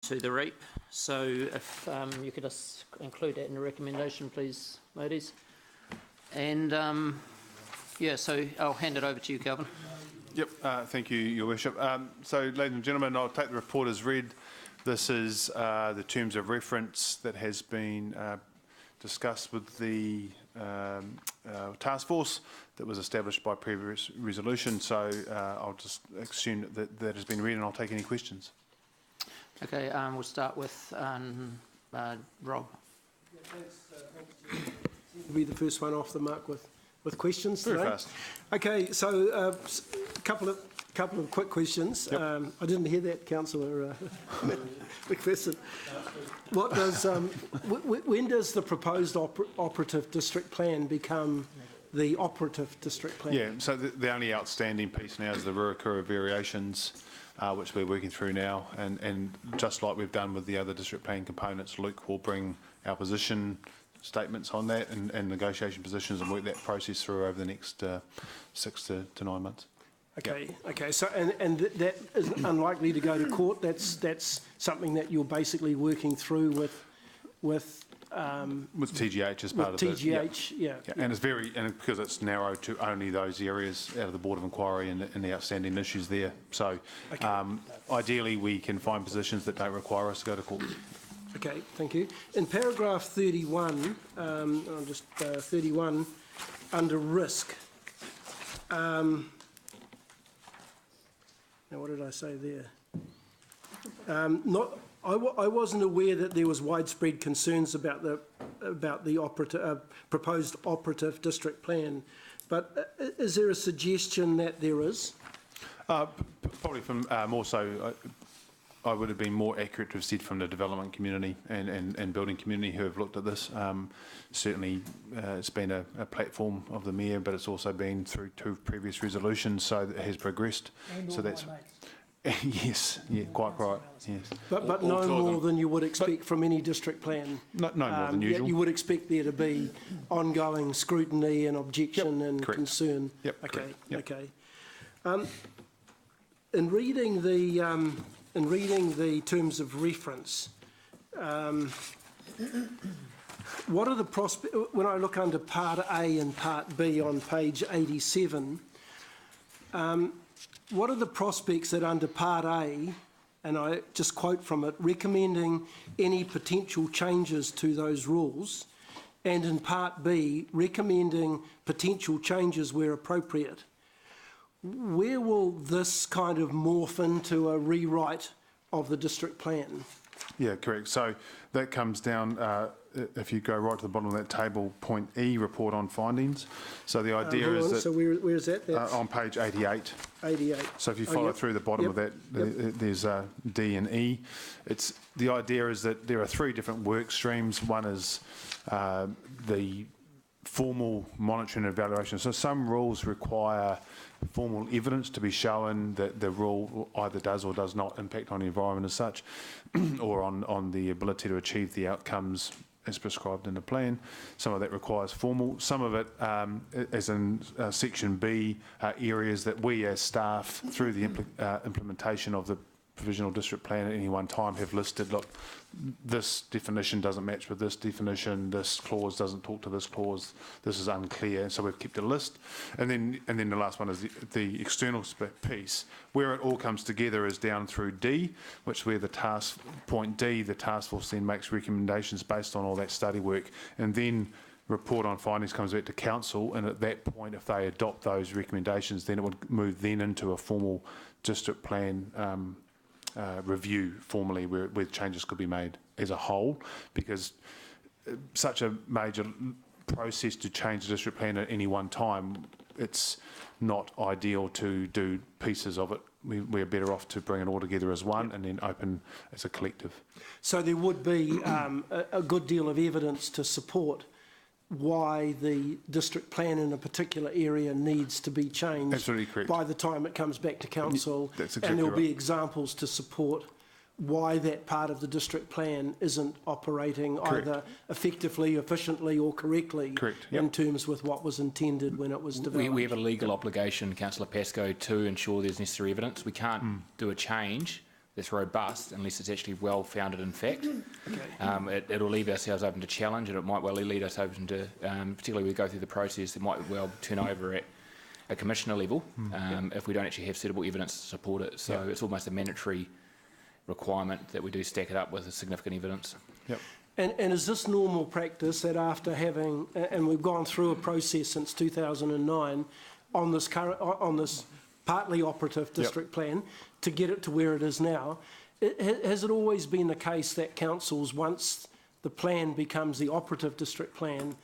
to the REAP. So if you could just include that in the recommendation, please, ladies. And yeah, so I'll hand it over to you, Calvin. Yep, thank you, Your Worship. So, ladies and gentlemen, I'll take the report as read. This is the terms of reference that has been discussed with the task force that was established by previous resolution. So I'll just assume that that has been read and I'll take any questions. Okay, we'll start with Rob. Yeah, thanks. Seem to be the first one off the mark with questions today. Very fast. Okay, so a couple of quick questions. Yep. I didn't hear that, Councillor McPherson. What does when does the proposed operative district plan become the operative district plan? Yeah, so the only outstanding piece now is the Ruakura variations, which we're working through now, and just like we've done with the other district plan components, Luke will bring our position statements on that and negotiation positions and work that process through over the next 6 to 9 months. Okay, yep. Okay. So and that is unlikely to go to court. That's something that you're basically working through with TGH as part of TGH. Yeah. And it's because it's narrow to only those areas out of the Board of Inquiry and the outstanding issues there. So okay. Ideally we can find positions that don't require us to go to court. Okay, thank you. In paragraph 31, I'm just 31 under risk. Now, what did I say there? I wasn't aware that there was widespread concerns about the proposed operative district plan, but is there a suggestion that there is? Probably from more so. I would have been more accurate to have said from the development community and building community who have looked at this. Certainly it's been a platform of the Mayor, but it's also been through 2 previous resolutions, so it has progressed. And so that's yes, yeah, quite right. Yes, but no more than you would expect from any district plan. No more than usual. You would expect there to be ongoing scrutiny and objection and correct. Concern. Yep. Okay. Yep. Okay. In reading the terms of reference, what are the prospects, when I look under Part A and Part B on page 87, what are the prospects that under Part A, and I just quote from it, recommending any potential changes to those rules, and in Part B, recommending potential changes where appropriate? Where will this kind of morph into a rewrite of the district plan? Yeah, correct. So that comes down, if you go right to the bottom of that table, point E, report on findings. So the idea is that... So where is that? On page 88. 88. So if you follow through the bottom of that, there's D and E. The idea is that there are 3 different work streams. One is the formal monitoring and evaluation. So some rules require formal evidence to be shown that the rule either does or does not impact on the environment as such, or on the ability to achieve the outcomes as prescribed in the plan. Some of that requires formal. Some of it, as in section B, are areas that we as staff, through the implementation of the provisional district plan at any one time, have listed, look, this definition doesn't match with this definition, this clause doesn't talk to this clause, this is unclear, so we've kept a list. And then the last one is the external piece. Where it all comes together is down through D, which where the point D, the task force then makes recommendations based on all that study work, and then report on findings comes back to council, and at that point, if they adopt those recommendations, then it would move then into a formal district plan review formally where changes could be made as a whole, because such a major process to change the district plan at any one time, it's not ideal to do pieces of it. We're better off to bring it all together as one and then open as a collective. So there would be a good deal of evidence to support why the district plan in a particular area needs to be changed. Absolutely correct. By the time it comes back to council. That's exactly and there'll right. be examples to support why that part of the district plan isn't operating correct. Either effectively, efficiently or correctly correct. Yep. in terms with what was intended when it was developed. We have a legal obligation, Councillor Pascoe, to ensure there's necessary evidence. We can't do a change that's robust unless it's actually well founded in fact. Okay. It'll leave ourselves open to challenge, and it might well lead us open to, particularly we go through the process, it might well turn over at a commissioner level if we don't actually have suitable evidence to support it. So it's almost a mandatory requirement that we do stack it up with significant evidence. Yep. And is this normal practice that after having, and we've gone through a process since 2009 on this partly operative district plan to get it to where it is now, has it always been the case that councils, once the plan becomes the operative district plan,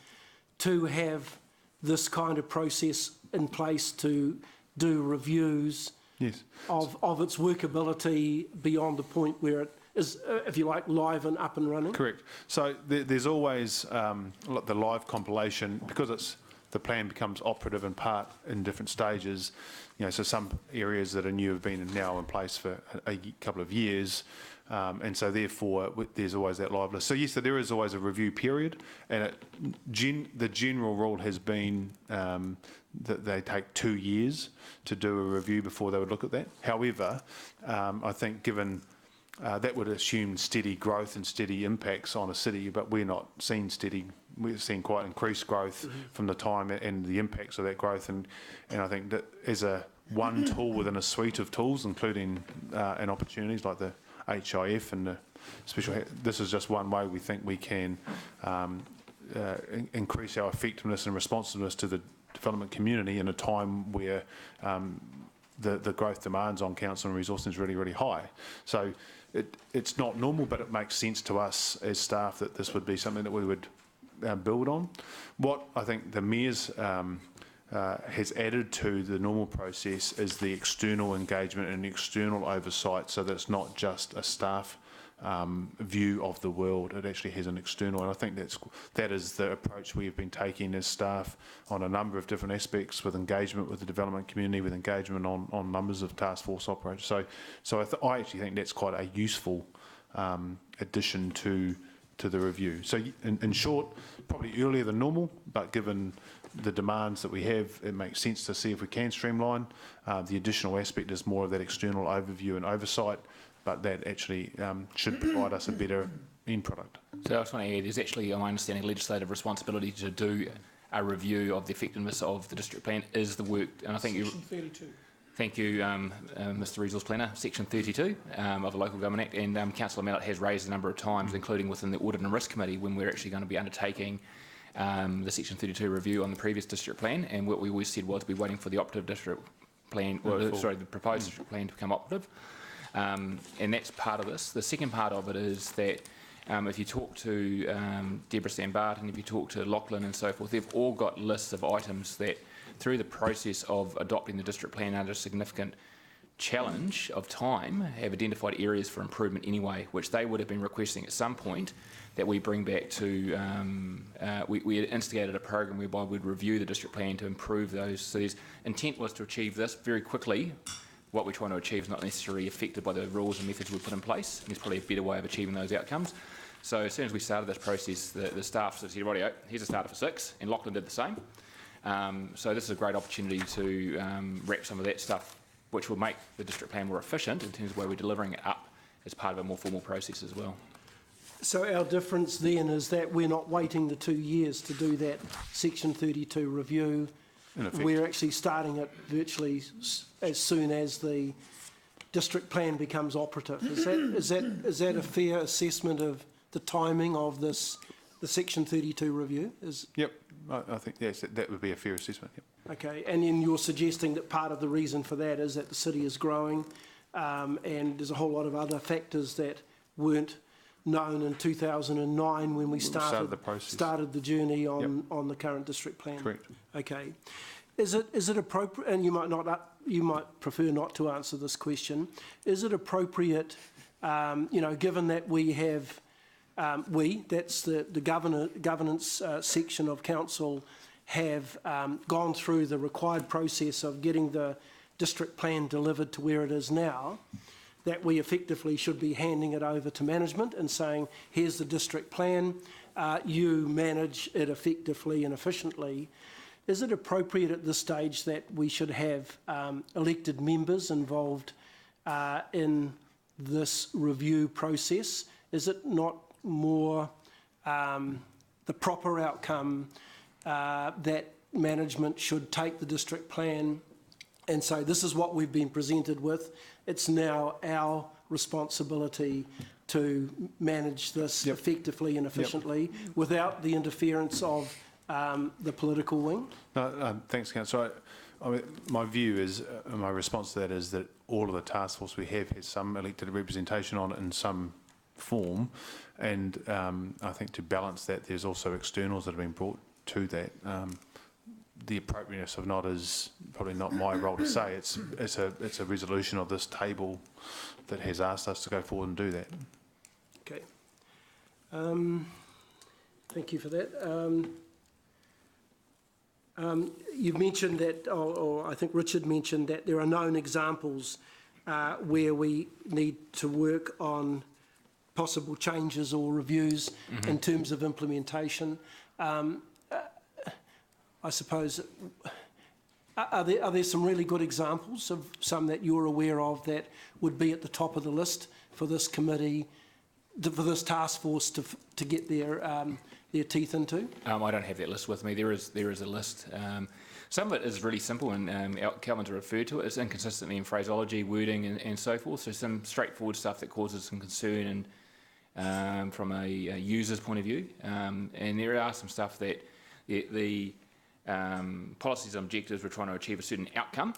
to have this kind of process in place to do reviews Yes. of its workability beyond the point where it is, if you like, live and up and running? Correct. So there's always the live compilation, because the plan becomes operative in part in different stages. So some areas that are new have been now in place for a couple of years, and so therefore there's always that live list. So yes, there is always a review period, and the general rule has been that they take 2 years to do a review before they would look at that. However, I think given that would assume steady growth and steady impacts on a city, but we're not seeing steady. We're seeing quite increased growth from the time and the impacts of that growth, and I think that as one tool within a suite of tools, including and opportunities like the HIF and the special. This is just one way we think we can increase our effectiveness and responsiveness to the development community in a time where the growth demands on council and resources is really, really high. So it's not normal, but it makes sense to us as staff that this would be something that we would build on. What I think the Mayor's has added to the normal process is the external engagement and external oversight, so that it's not just a staff view of the world. It actually has an external, and I think that is the approach we have been taking as staff on a number of different aspects, with engagement with the development community, with engagement on numbers of task force operators. So I actually think that's quite a useful addition to the review. So in short, probably earlier than normal, but given the demands that we have, it makes sense to see if we can streamline. The additional aspect is more of that external overview and oversight, but that actually should provide us a better end product. So I just want to add, there's actually, my understanding, legislative responsibility to do a review of the effectiveness of the district plan is the work, and I think Section 32. Thank you, Mr. Resource Planner. Section 32 of the Local Government Act, and Councillor Mallett has raised a number of times, including within the Audit and Risk Committee, when we're actually going to be undertaking the Section 32 review on the previous district plan, and what we always said was we're waiting for the operative district plan, the proposed district plan to become operative, and that's part of this. The second part of it is that if you talk to Deborah Sambart and if you talk to Lachlan and so forth, they've all got lists of items that, through the process of adopting the district plan under a significant challenge of time, have identified areas for improvement anyway, which they would have been requesting at some point that we bring back to, we had instigated a program whereby we'd review the district plan to improve those. So the intent was to achieve this very quickly. What we're trying to achieve is not necessarily affected by the rules and methods we put in place. There's probably a better way of achieving those outcomes. So as soon as we started this process, the staff said, rightio, here's a starter for 6, and Lachlan did the same. So this is a great opportunity to wrap some of that stuff, which will make the district plan more efficient in terms of where we're delivering it up as part of a more formal process as well. So our difference then is that we're not waiting the 2 years to do that Section 32 review. We're actually starting it virtually as soon as the district plan becomes operative. Is that a fair assessment of the timing of the Section 32 review? Yep, I think yes, that would be a fair assessment. Yep. Okay, and then you're suggesting that part of the reason for that is that the city is growing, and there's a whole lot of other factors that weren't known in 2009 when we started the journey on the current district plan. Correct. Okay, is it appropriate? And you might prefer not to answer this question. Is it appropriate, given that we have that's the governance section of council, have gone through the required process of getting the district plan delivered to where it is now, that we effectively should be handing it over to management and saying, here's the district plan, you manage it effectively and efficiently. Is it appropriate at this stage that we should have elected members involved in this review process? Is it not more the proper outcome that management should take the district plan and say, this is what we've been presented with, it's now our responsibility to manage this effectively and efficiently without the interference of the political wing? No, thanks, Councillor. I mean, my view is, my response to that is that all of the task force we have has some elected representation on it in some form, and I think to balance that, there's also externals that have been brought to that. The appropriateness of not is probably not my role to say. It's a resolution of this table that has asked us to go forward and do that. Okay. Thank you for that. You've mentioned that, or I think Richard mentioned that there are known examples where we need to work on possible changes or reviews in terms of implementation. I suppose, are there some really good examples of some that you're aware of that would be at the top of the list for this committee, for this task force to get their teeth into? I don't have that list with me. There is a list. Some of it is really simple, and Calvin's referred to it. It's inconsistency in phraseology, wording, and so forth. So some straightforward stuff that causes some concern and from a user's point of view. And there are some stuff that the policies and objectives were trying to achieve a certain outcome,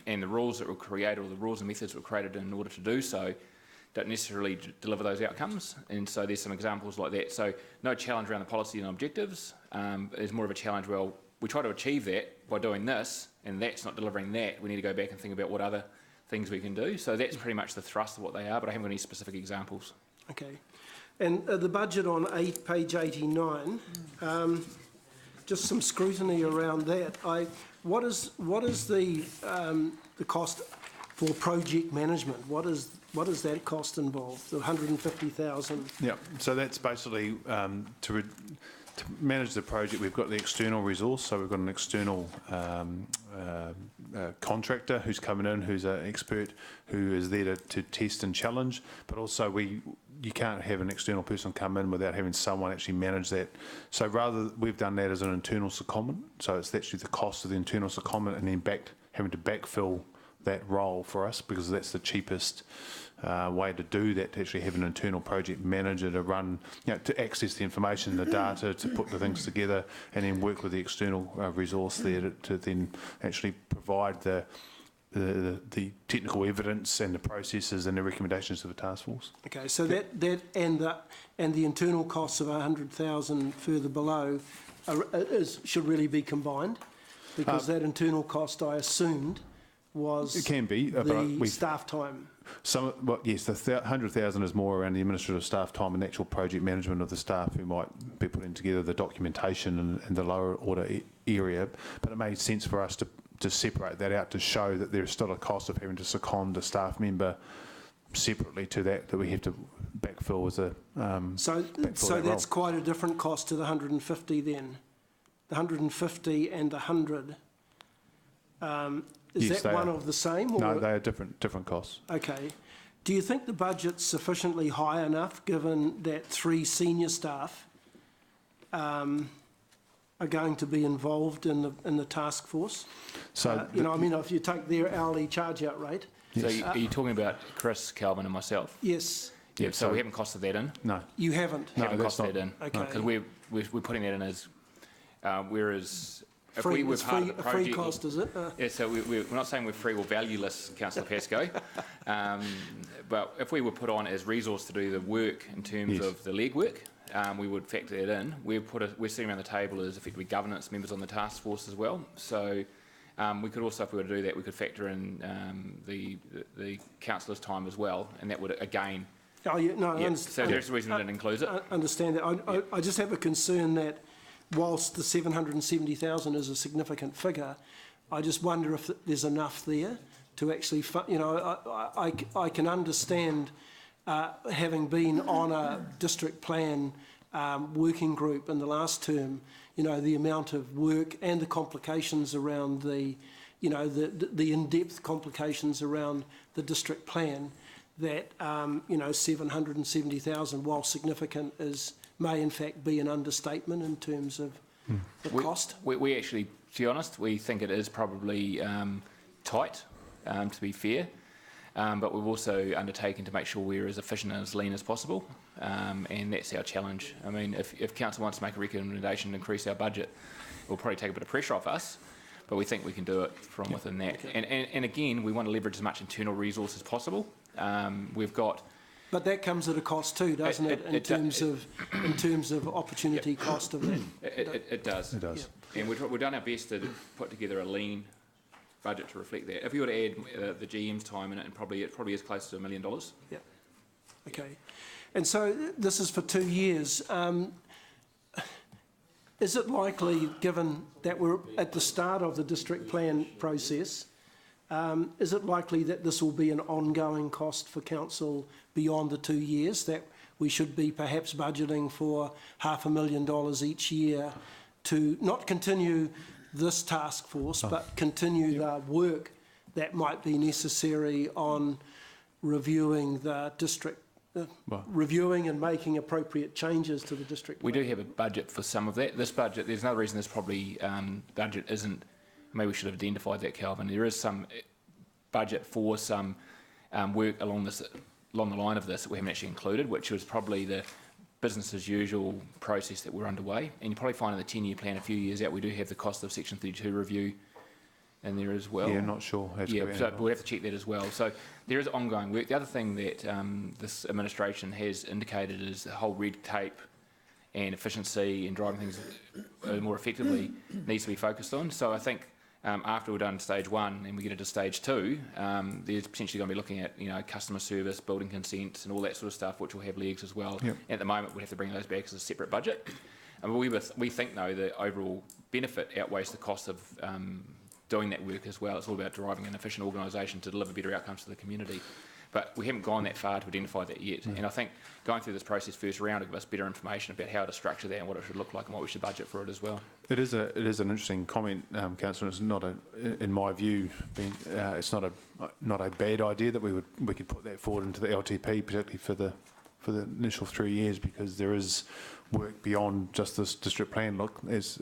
and the rules that were created, or the rules and methods that were created in order to do so, don't necessarily deliver those outcomes. And so there's some examples like that. So no challenge around the policy and objectives. There's more of a challenge, well, we try to achieve that by doing this, and that's not delivering that. We need to go back and think about what other things we can do. So that's pretty much the thrust of what they are, but I haven't got any specific examples. Okay. And the budget on page 89, just some scrutiny around that. What is the cost for project management? What does that cost involve? The 150,000. Yeah. So that's basically to manage the project. We've got the external resource. So we've got an external contractor who's coming in, who's an expert, who is there to test and challenge. But also you can't have an external person come in without having someone actually manage that. So we've done that as an internal secondment. So it's actually the cost of the internal secondment, and then having to backfill that role for us, because that's the cheapest way to do that, to actually have an internal project manager to run, to access the information, the data, to put the things together, and then work with the external resource there to then actually provide the technical evidence and the processes and the recommendations to the task force. Okay, so that and the internal costs of 100,000 further below should really be combined, because that internal cost, I assumed, was it can be the staff time. Yes, the 100,000 is more around the administrative staff time and actual project management of the staff who might be putting together the documentation in the lower order area. But it made sense for us to separate that out, to show that there's still a cost of having to second a staff member separately to that we have to backfill as a so that's quite a different cost to the 150 then. The 150 and the 100. Is yes, that one of the same? Or? No, they are different costs. Okay. Do you think the budget's sufficiently high enough, given that 3 senior staff are going to be involved in the task force? So if you take their hourly charge-out rate. Yes. So are you talking about Chris, Calvin, and myself? Yes. Yeah. So we haven't costed that in. No. You haven't. No, haven't costed that in. Okay. Because we're putting that in as whereas. If free, we were part of the project, free cost, is it? Yeah, so we're not saying we're free or valueless, Councillor Pascoe, but if we were put on as resource to do the work in terms of the legwork, we would factor that in. We're sitting around the table as effectively governance members on the task force as well. So we could also, if we were to do that, we could factor in the councillor's time as well, and that would again. Oh yeah, no. Yeah, so there's a reason it includes it. I understand that. I just have a concern that, whilst the 770,000 is a significant figure, I just wonder if there's enough there to actually, I can understand, having been on a district plan working group in the last term, the amount of work and the complications around the in-depth complications around the district plan, that, 770,000, while significant, may in fact be an understatement in terms of the cost? We actually, to be honest, we think it is probably tight, to be fair. But we've also undertaken to make sure we're as efficient and as lean as possible, and that's our challenge. I mean, if council wants to make a recommendation to increase our budget, it will probably take a bit of pressure off us, but we think we can do it from within that. Okay. And again, we want to leverage as much internal resource as possible. We've got... But that comes at a cost too, doesn't it? In terms of opportunity cost of that. It does. It does. Yeah. And we've done our best to put together a lean budget to reflect that. If you were to add the GM's time in it, and it probably is close to $1 million. Yeah. Okay. And so this is for 2 years. Is it likely, given that we're at the start of the district plan process, is it likely that this will be an ongoing cost for council beyond the 2 years, that we should be perhaps budgeting for $500,000 each year to not continue this task force, but continue the work that might be necessary on reviewing the district, reviewing and making appropriate changes to the district plan? We do have a budget for some of that. This budget, there's another reason this probably budget isn't, maybe we should have identified that, Calvin. There is some budget for some work along the line of this that we haven't actually included, which was probably the business as usual process that we're underway. And you probably find in the 10-year plan a few years out, we do have the cost of Section 32 review in there as well. Yeah, not sure. So we'll have to check that as well. So there is ongoing work. The other thing that this administration has indicated is the whole red tape and efficiency and driving things more effectively needs to be focused on. So I think after we're done stage 1 and we get into stage 2, there's potentially going to be looking at customer service, building consents and all that sort of stuff, which will have legs as well. Yep. At the moment, we have to bring those back as a separate budget. And we think, though, the overall benefit outweighs the cost of doing that work as well. It's all about driving an efficient organisation to deliver better outcomes to the community. But we haven't gone that far to identify that yet. And I think going through this process first round will give us better information about how to structure that and what it should look like and what we should budget for it as well. It is an interesting comment, Councillor. It's not in my view, it's not a bad idea that we could put that forward into the LTP, particularly for the initial 3 years, because there is work beyond just this district plan. Look, as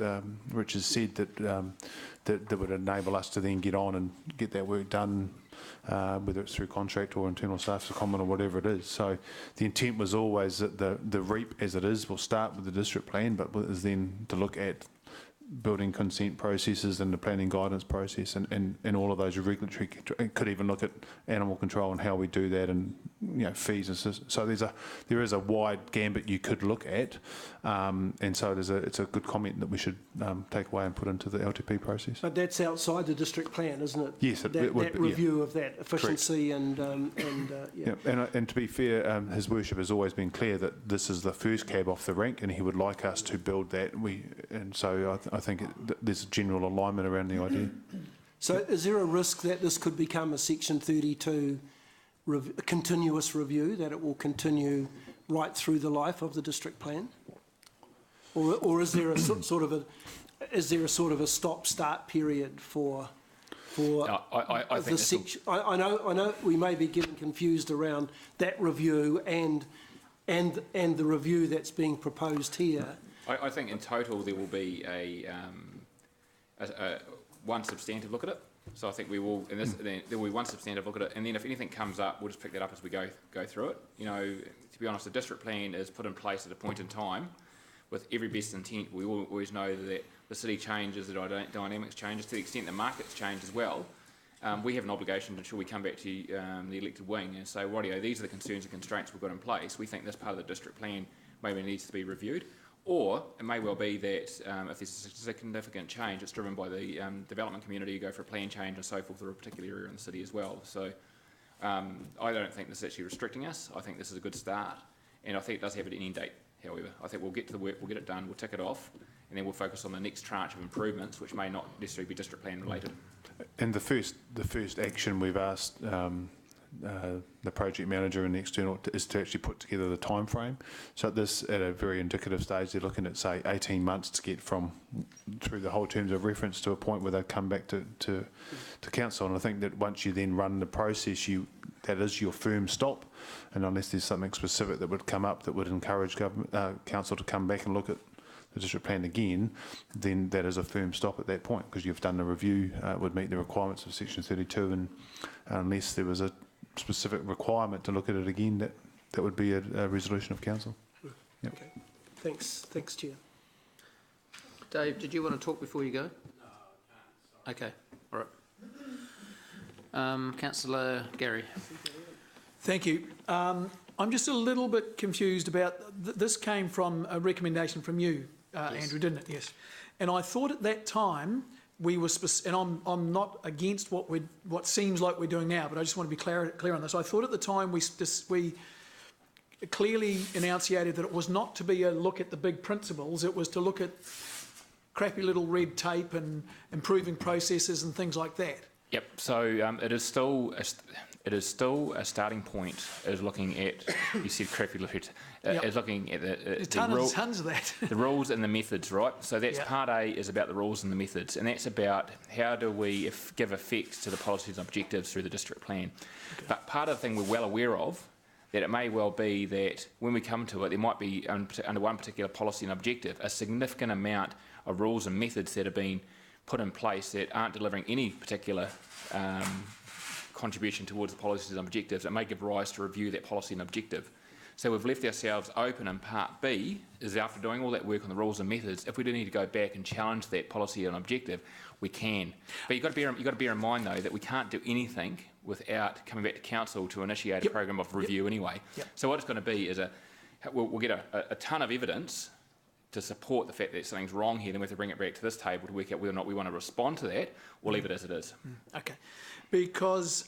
Rich has said, that would enable us to then get on and get that work done, whether it's through contract or internal staff secondment or whatever it is. So the intent was always that the REAP as it is will start with the district plan, but is then to look at building consent processes and the planning guidance process and all of those regulatory, it could even look at animal control and how we do that, and fees and so there is a wide gambit you could look at, and so it's a good comment that we should take away and put into the LTP process. But that's outside the district plan, isn't it? Yes, that review of that efficiency. Correct. And to be fair, His Worship has always been clear that this is the first cab off the rank, and he would like us to build that. So I think there's a general alignment around the idea. So is there a risk that this could become a Section 32 continuous review, that it will continue right through the life of the district plan? Or is there a sort of a stop-start period for I think the section? I know we may be getting confused around that review and the review that's being proposed here. I think in total there will be a one substantive look at it. So I think we will, and there will be one substantive look at it, and then if anything comes up, we'll just pick that up as we go through it. To be honest, the district plan is put in place at a point in time with every best intent. We always know that the city changes, the dynamics changes, to the extent the markets change as well. We have an obligation to ensure we come back to the elected wing and say, rightio, these are the concerns and constraints we've got in place. We think this part of the district plan maybe needs to be reviewed. Or it may well be that if there's a significant change, it's driven by the development community, you go for a plan change and so forth, or a particular area in the city as well. So I don't think this is actually restricting us. I think this is a good start, and I think it does have an end date, however. I think we'll get to the work, we'll get it done, we'll tick it off, and then we'll focus on the next tranche of improvements, which may not necessarily be district plan related. And the first action we've asked the project manager and the external is to actually put together the time frame. So at a very indicative stage, they're looking at, say, 18 months to get through the whole terms of reference to a point where they come back to council. And I think that once you then run the process, that is your firm stop, and unless there's something specific that would come up that would encourage council to come back and look at the district plan again, then that is a firm stop at that point, because you've done a review, would meet the requirements of section 32, and unless there was a specific requirement to look at it again, that would be a resolution of council. Yep. Okay. Thanks, Chair. Dave, did you want to talk before you go? No, I can't. Okay, all right. Councillor Gary. Thank you. I'm just a little bit confused about, this came from a recommendation from you, Yes. Andrew, didn't it? Yes. And I thought at that time we were, and I'm not against what seems like we're doing now, but I just want to be clear on this. I thought at the time we clearly enunciated that it was not to be a look at the big principles, it was to look at crappy little red tape and improving processes and things like that. Yep. So it is still a starting point. Is looking at, you said crappy little, Yep. is looking at There's the tons of that. the rules and the methods, right? So that's Yep. part A is about the rules and the methods, and that's about how do we give effect to the policies and objectives through the district plan. Okay. But part of the thing we're well aware of, that it may well be that when we come to it, there might be, under one particular policy and objective, a significant amount of rules and methods that have been put in place that aren't delivering any particular contribution towards the policies and objectives. It may give rise to review that policy and objective. So we've left ourselves open, and part B is, after doing all that work on the rules and methods, if we do need to go back and challenge that policy and objective, we can. But you've got to bear in mind, though, that we can't do anything without coming back to council to initiate a program of review anyway. Yep. So what it's going to be is we'll get a ton of evidence to support the fact that something's wrong here. Then we have to bring it back to this table to work out whether or not we want to respond to that or leave it as it is. Okay, because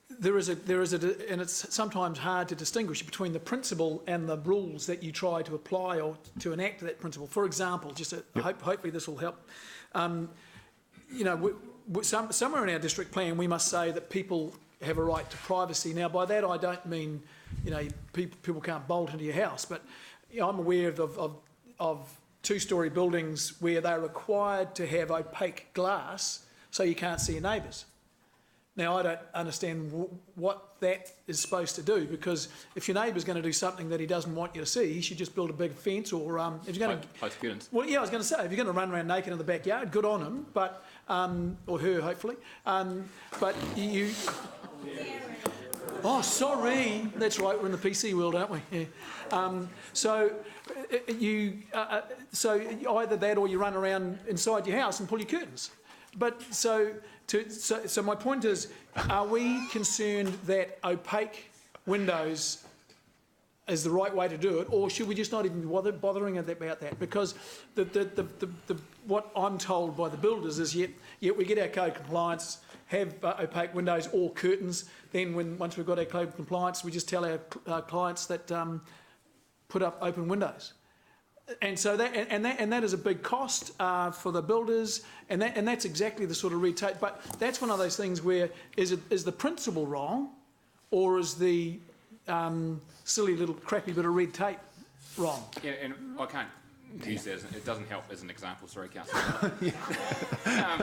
there is and it's sometimes hard to distinguish between the principle and the rules that you try to apply or to enact that principle. For example, hopefully this will help. You know, somewhere in our district plan we must say that people have a right to privacy. Now, by that I don't mean, you know, people can't bolt into your house, but you know, I'm aware of two-storey buildings where they're required to have opaque glass so you can't see your neighbours. Now, I don't understand what that is supposed to do, because if your neighbour's going to do something that he doesn't want you to see, he should just build a big fence, or if you're going to... Well, yeah, I was going to say, if you're going to run around naked in the backyard, good on him, but or her, hopefully. But you... Oh, sorry. That's right. We're in the PC world, aren't we? Yeah. So either that, or you run around inside your house and pull your curtains. But so my point is, are we concerned that opaque windows is the right way to do it, or should we just not even be bothering about that? Because what I'm told by the builders is yet we get our code compliance, have opaque windows or curtains. Then once we've got our code compliance, we just tell our clients that put up open windows. And so that is a big cost for the builders, and that's exactly the sort of red tape. But that's one of those things where is the principle wrong, or is the silly little crappy bit of red tape wrong? Yeah, and I can't use that it doesn't help as an example. Sorry, Councillor.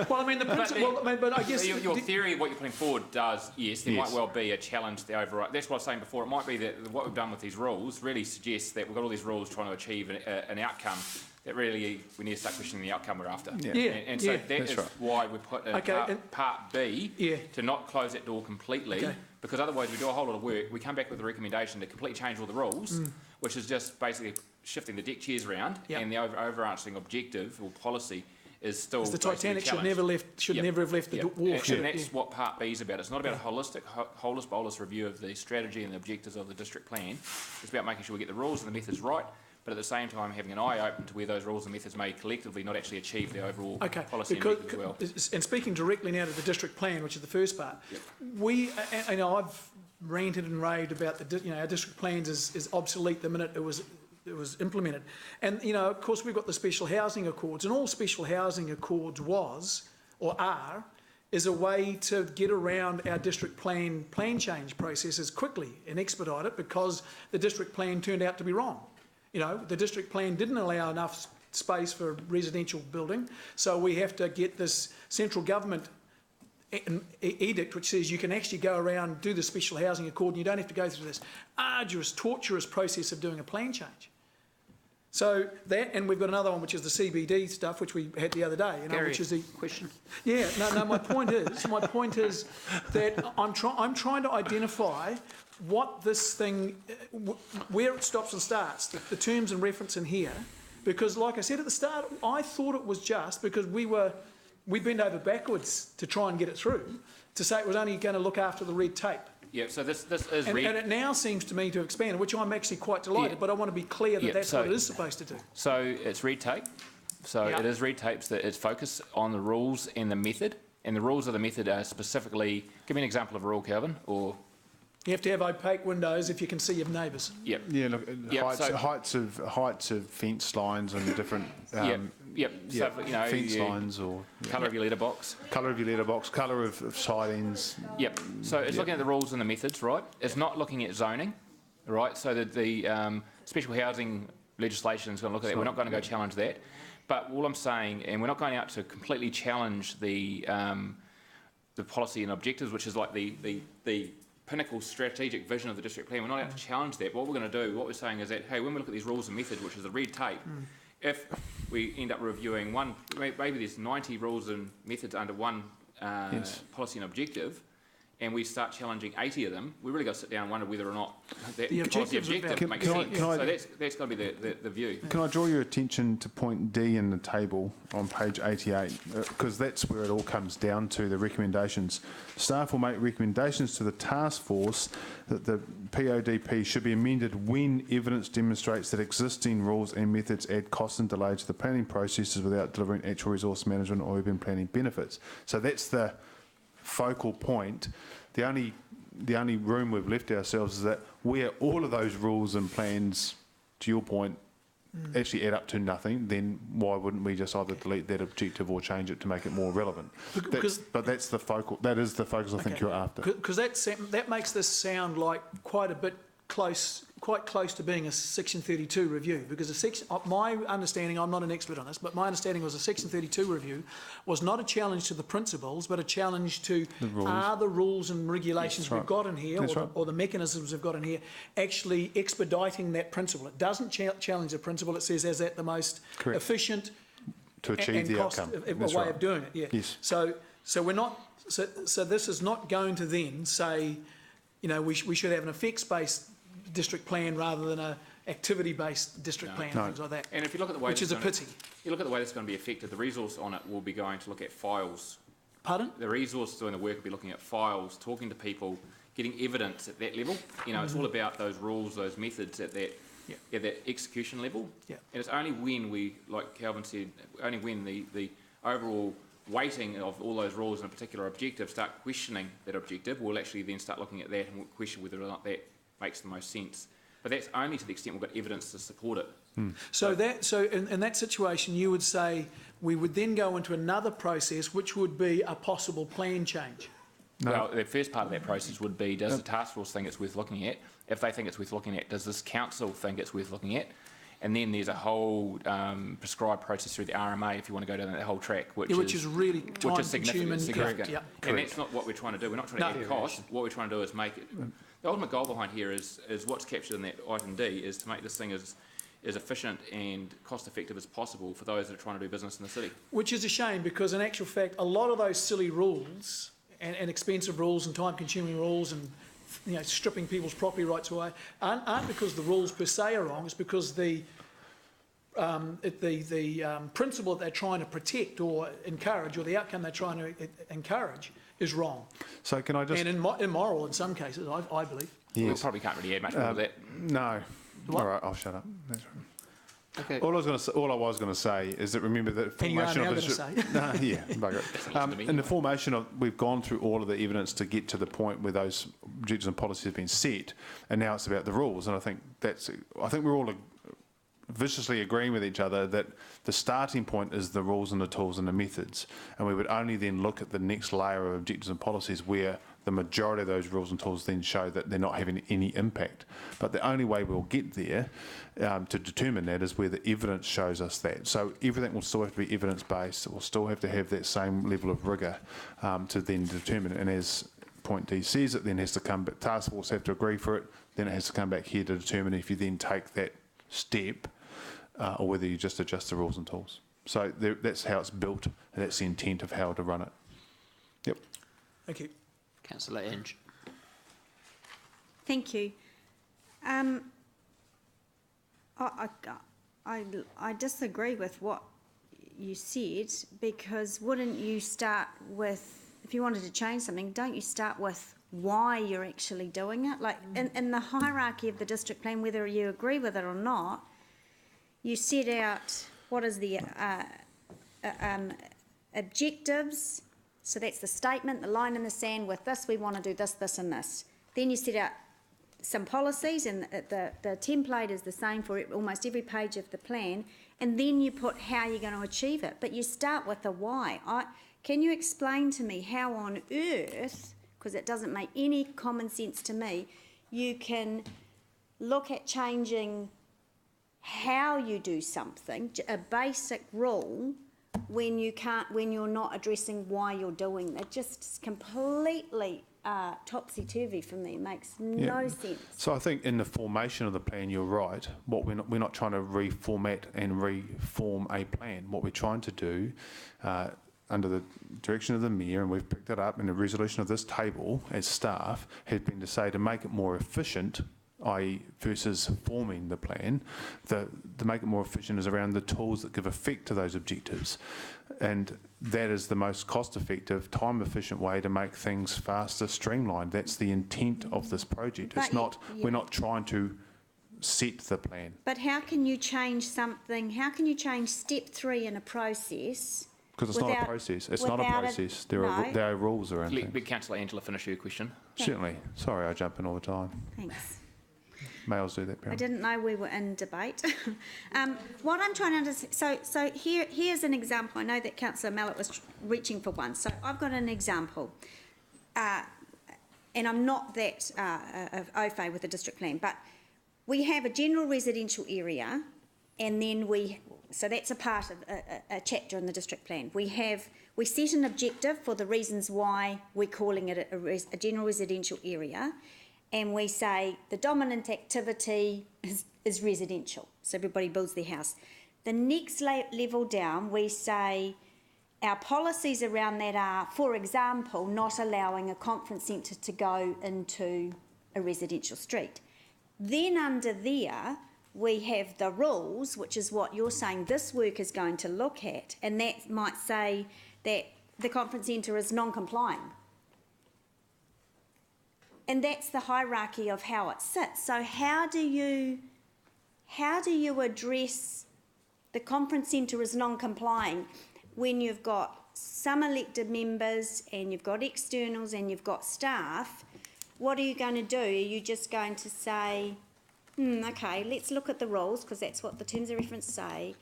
Well, I mean the principle. But I guess your theory of what you're putting forward does. Yes, there might well be a challenge to the override. That's what I was saying before. It might be that what we've done with these rules really suggests that we've got all these rules trying to achieve an outcome that really we need to start questioning the outcome we're after. And so that is why we put in part B to not close that door completely. Okay. Because otherwise we do a whole lot of work, we come back with a recommendation to completely change all the rules, which is just basically shifting the deck chairs around, and the overarching objective or policy is still the Titanic should never have left the wharf. And that's what part B is about. It's not about a holistic, holus-bolus review of the strategy and the objectives of the district plan. It's about making sure we get the rules and the methods right, but at the same time having an eye open to where those rules and methods may collectively not actually achieve the overall policy and methods as well. And speaking directly now to the district plan, which is the first part, I know I've ranted and raved about our district plans is obsolete the minute it was implemented. And, of course, we've got the special housing accords, and all special housing accords is a way to get around our district plan change processes quickly and expedite it, because the district plan turned out to be wrong. The district plan didn't allow enough space for residential building, so we have to get this central government edict which says you can actually go around, do the special housing accord, and you don't have to go through this arduous, torturous process of doing a plan change. So that, and we've got another one which is the CBD stuff, which we had the other day, Gary, which is the question. yeah. No. My point is that I'm trying to identify what this thing, where it stops and starts, the terms and reference in here, because like I said at the start, I thought it was just because we bent over backwards to try and get it through, to say it was only going to look after the red tape. Yeah, so this is And it now seems to me to expand, which I'm actually quite delighted, but I want to be clear that that's what it is supposed to do. So it's red tape. So it is red tapes that it's focused on the rules and the method. And the rules of the method are specifically, give me an example of a rule, Calvin, or... You have to have opaque windows if you can see your neighbours. Yep. Yeah, look, Yep, heights of fence lines and different Yep. So, you know, fence lines or colour of your letterbox. colour of your letterbox, colour of side ends. Yep. So it's looking at the rules and the methods, right? It's not looking at zoning, right? So that the special housing legislation is going to look at that. We're not going to go challenge that. But all I'm saying, and we're not going out to completely challenge the policy and objectives, which is like the pinnacle strategic vision of the district plan. We're not out to challenge that. What we're going to do, what we're saying is that, hey, when we look at these rules and methods, which is the red tape, if we end up reviewing one, maybe there's 90 rules and methods under one policy and objective, and we start challenging 80 of them, we really got to sit down and wonder whether or not that The policy objectives objective makes Can I- sense. can I- So that's got to be the view. Can I draw your attention to point D in the table on page 88, because that's where it all comes down to, the recommendations. Staff will make recommendations to the task force that the PODP should be amended when evidence demonstrates that existing rules and methods add cost and delay to the planning processes without delivering actual resource management or urban planning benefits. So that's the focal point. The only room we've left ourselves is that where all of those rules and plans, to your point, actually add up to nothing, then why wouldn't we just either delete that objective or change it to make it more relevant? But that's the focal. That is the focus I think you're after. Because that makes this sound like quite a bit quite close to being a Section 32 review, because my understanding, I'm not an expert on this, but my understanding was a Section 32 review was not a challenge to the principles, but a challenge to are the rules and regulations we've got in here, or the mechanisms we've got in here, actually expediting that principle. It doesn't challenge the principle, it says as at the most efficient to achieve and the cost outcome. way of doing it. Yeah. Yes. So we're not. So this is not going to then say, you know, we should have an effects-based district plan rather than a activity-based district plan and things like that. And if you look at the way, which is a pity. You look at the way that's going to be affected. The resource on it will be going to look at files. Pardon? The resource doing the work will be looking at files, talking to people, getting evidence at that level. You know, it's all about those rules, those methods at that execution level. Yeah. And it's only when we, like Calvin said, only when the overall weighting of all those rules and a particular objective start questioning that objective, we'll actually then start looking at that and we'll question whether or not that makes the most sense. But that's only to the extent we've got evidence to support it. So in that situation, you would say we would then go into another process, which would be a possible plan change. No. Well, the first part of that process would be, does the task force think it's worth looking at? If they think it's worth looking at, does this council think it's worth looking at? And then there's a whole prescribed process through the RMA if you want to go down that whole track, which is really time-consuming. Significant. Yeah. And that's not what we're trying to do. We're not trying to add cost. What we're trying to do is make it... The ultimate goal behind here is what's captured in that item D, is to make this thing as efficient and cost-effective as possible for those that are trying to do business in the city. Which is a shame, because in actual fact, a lot of those silly rules and expensive rules and time-consuming rules and, you know, stripping people's property rights away aren't because the rules per se are wrong. It's because the principle that they're trying to protect or encourage, or the outcome they're trying to encourage, is wrong. So can I just... And immoral in some cases, I believe. Yes. We probably can't really add much more to that. No. What? All right, I'll shut up. That's right. Okay. All I was going to say is that remember that And you are formation now of going to say. No, yeah, bugger it. In the formation of, we've gone through all of the evidence to get to the point where those objectives and policies have been set, and now it's about the rules. And I think we're all viciously agreeing with each other that the starting point is the rules and the tools and the methods, and we would only then look at the next layer of objectives and policies where the majority of those rules and tools then show that they're not having any impact. But the only way we'll get there to determine that is where the evidence shows us that. So everything will still have to be evidence-based. It will still have to have that same level of rigour to then determine it. And as point D says, it then has to come back, task force have to agree for it, then it has to come back here to determine if you then take that step or whether you just adjust the rules and tools. So that's how it's built, and that's the intent of how to run it. Yep. Thank you. Councillor Inge. Thank you. I disagree with what you said, because wouldn't you start with, if you wanted to change something, don't you start with why you're actually doing it? Like in the hierarchy of the district plan, whether you agree with it or not, you set out what is the objectives. So that's the statement, the line in the sand, with this we want to do this, this and this. Then you set out some policies, and the template is the same for almost every page of the plan, and then you put how you're going to achieve it. But you start with the why. Can you explain to me how on earth, because it doesn't make any common sense to me, you can look at changing how you do something, a basic rule, when you're not addressing why you're doing it? Just completely topsy-turvy for me. It makes no sense. So I think in the formation of the plan, you're right. What we're not trying to reformat and reform a plan. What we're trying to do, under the direction of the Mayor, and we've picked it up in the resolution of this table as staff, has been to say to make it more efficient, i.e. versus forming the plan, to make it more efficient is around the tools that give effect to those objectives. And that is the most cost-effective, time-efficient way to make things faster, streamlined. That's the intent of this project. It's not, we're not trying to set the plan. But how can you change something? How can you change step 3 in a process? Because it's not a process. It's not a process. There are rules around things. Let Councillor Angela finish her question. Certainly. Sorry, I jump in all the time. Thanks. Males do that, I didn't know we were in debate. What I'm trying to understand, so here's an example. I know that Councillor Mallett was reaching for one. So I've got an example. And I'm not that au fait with the district plan, but we have a general residential area, and then so that's a part of a chapter in the district plan. We set an objective for the reasons why we're calling it a general residential area. And we say the dominant activity is residential, so everybody builds their house. The next level down, we say our policies around that are, for example, not allowing a conference centre to go into a residential street. Then under there, we have the rules, which is what you're saying this work is going to look at, and that might say that the conference centre is non-complying. And that's the hierarchy of how it sits. So how do you address the conference centre as non-complying when you've got some elected members and you've got externals and you've got staff? What are you going to do? Are you just going to say, okay, let's look at the rules, because that's what the terms of reference say.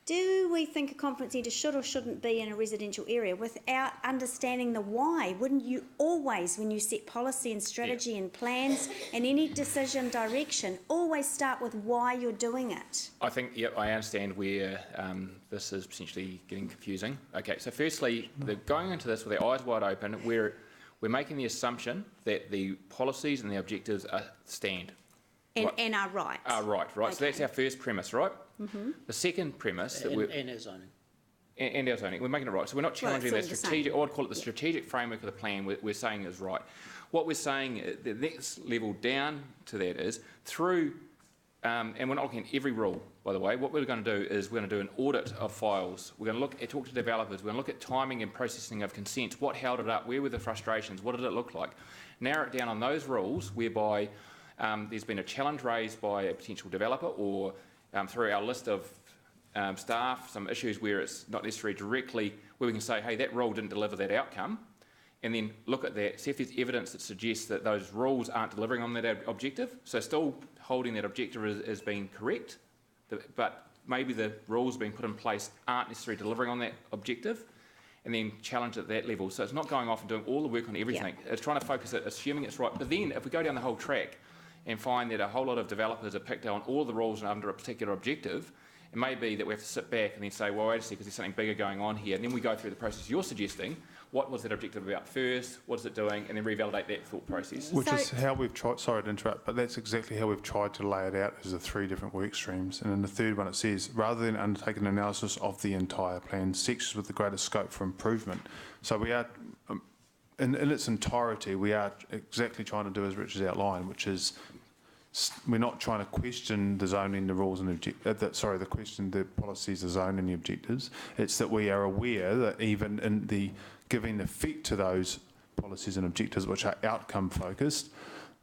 Do we think a conference centre should or shouldn't be in a residential area, without understanding the why? Wouldn't you always, when you set policy and strategy and plans and any decision direction, always start with why you're doing it? I think, yep, I understand where this is potentially getting confusing. Okay, so firstly, going into this with our eyes wide open, we're making the assumption that the policies and the objectives stand. And are right. Are right. Okay. So that's our first premise, right? Mm-hmm. The second premise that and our zoning. And our zoning, we're making it right. So we're not challenging that strategic, or I'd call it the strategic framework of the plan. We're saying is right. What we're saying, the next level down to that is through, and we're not looking at every rule, by the way. What we're going to do is we're going to do an audit of files. We're going to talk to developers. We're going to look at timing and processing of consents. What held it up? Where were the frustrations? What did it look like? Narrow it down on those rules whereby there's been a challenge raised by a potential developer, or through our list of staff, some issues where it's not necessarily directly, where we can say, hey, that rule didn't deliver that outcome, and then look at that, see if there's evidence that suggests that those rules aren't delivering on that objective. So still holding that objective as being correct, but maybe the rules being put in place aren't necessarily delivering on that objective. and then challenge at that level. So it's not going off and doing all the work on everything. It's trying to focus it, assuming it's right. But then if we go down the whole track and find that a whole lot of developers are picked on all the rules under a particular objective, it may be that we have to sit back and then say, well, wait a second, because there's something bigger going on here. And then we go through the process you're suggesting. What was that objective about first? What is it doing? And then revalidate that thought process. Which is how we've tried, sorry to interrupt, but that's exactly how we've tried to lay it out as the 3 different work streams. And in the third one it says, rather than undertake an analysis of the entire plan, sections with the greatest scope for improvement. So we are, in its entirety, we are exactly trying to do as Richard's outlined, which is we're not trying to question the zoning, the rules and the question the policies, the zone and the objectives. It's that we are aware that even in the giving effect to those policies and objectives which are outcome focused,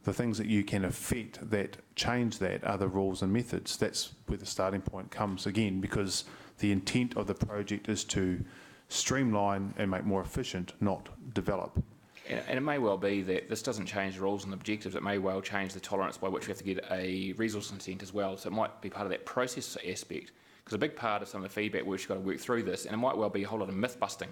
the things that you can affect that change that are the rules and methods. That's where the starting point comes again, because the intent of the project is to streamline and make more efficient, not develop. And it may well be that this doesn't change the rules and objectives. It may well change the tolerance by which we have to get a resource consent as well. So it might be part of that process aspect. Because a big part of some of the feedback, we've got to work through this, and it might well be a whole lot of myth busting.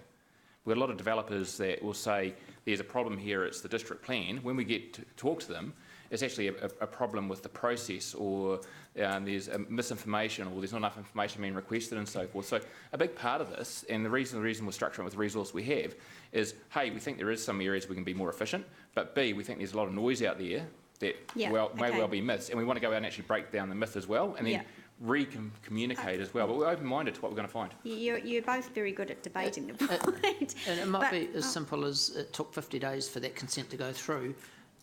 We've got a lot of developers that will say, there's a problem here, it's the district plan. When we get to talk to them, it's actually a problem with the process, or there's a misinformation, or there's not enough information being requested and so forth. So a big part of this, and the reason we're structuring it with the resource we have, is, hey, we think there is some areas we can be more efficient, but B, we think there's a lot of noise out there that may well be myths, and we want to go out and actually break down the myth as well, and then re-communicate as well. But we're open-minded to what we're going to find. You're both very good at debating the point. And it might be as simple as it took 50 days for that consent to go through,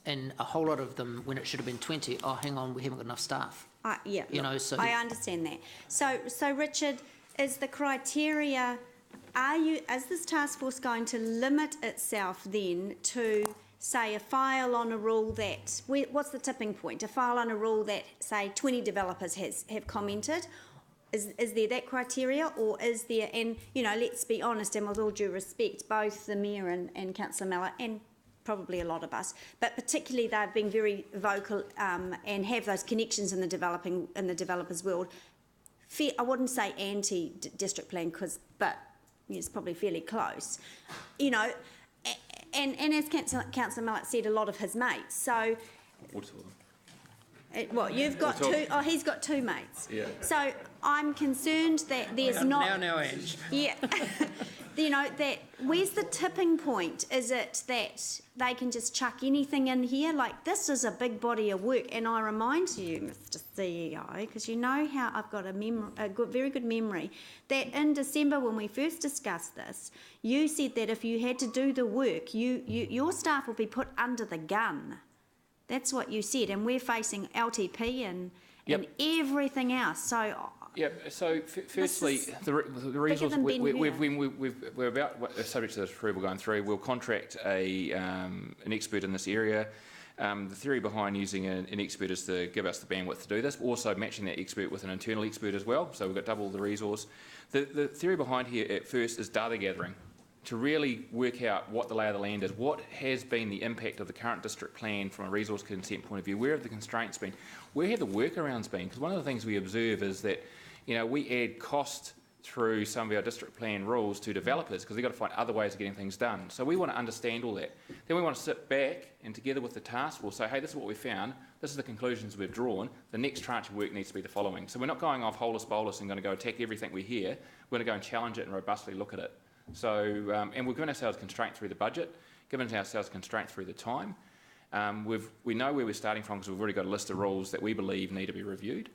and a whole lot of them, when it should have been 20, oh, hang on, we haven't got enough staff. So I understand that. So Richard, is the criteria, is this task force going to limit itself then to, say, a file on a rule that, what's the tipping point? A file on a rule that, say, 20 developers have commented? Is there that criteria, or is there, and, let's be honest, and with all due respect, both the Mayor and Councillor Mallett, and probably a lot of us, but particularly they've been very vocal and have those connections in the developers world. I wouldn't say anti-district plan, but it's probably fairly close. And as Councillor Mallett said, a lot of his mates. So, you've got 2. Oh, he's got 2 mates. Yeah. So I'm concerned that there's not. Now, Ange. Yeah. That where's the tipping point? Is it that they can just chuck anything in here? Like, this is a big body of work, and I remind you, Mr. CEO, because you know how I've got very good memory, that in December when we first discussed this, you said that if you had to do the work, your staff will be put under the gun. That's what you said, and we're facing LTP and everything else. So. Yeah, so firstly, the resource, we're about, subject to this approval going through, we'll contract an expert in this area. The theory behind using an expert is to give us the bandwidth to do this, but also matching that expert with an internal expert as well, so we've got double the resource. The theory behind here at first is data gathering, to really work out what the lay of the land is, what has been the impact of the current district plan from a resource consent point of view, where have the constraints been, where have the workarounds been, because one of the things we observe is that we add cost through some of our district plan rules to developers because they've got to find other ways of getting things done. So we want to understand all that. Then we want to sit back and together with the task force say, hey, this is what we found, this is the conclusions we've drawn, the next tranche of work needs to be the following. So we're not going off holus bolus and going to go attack everything we hear, we're going to go and challenge it and robustly look at it. So, and we've given ourselves constraint through the budget, given ourselves constraint through the time. We know where we're starting from because we've already got a list of rules that we believe need to be reviewed.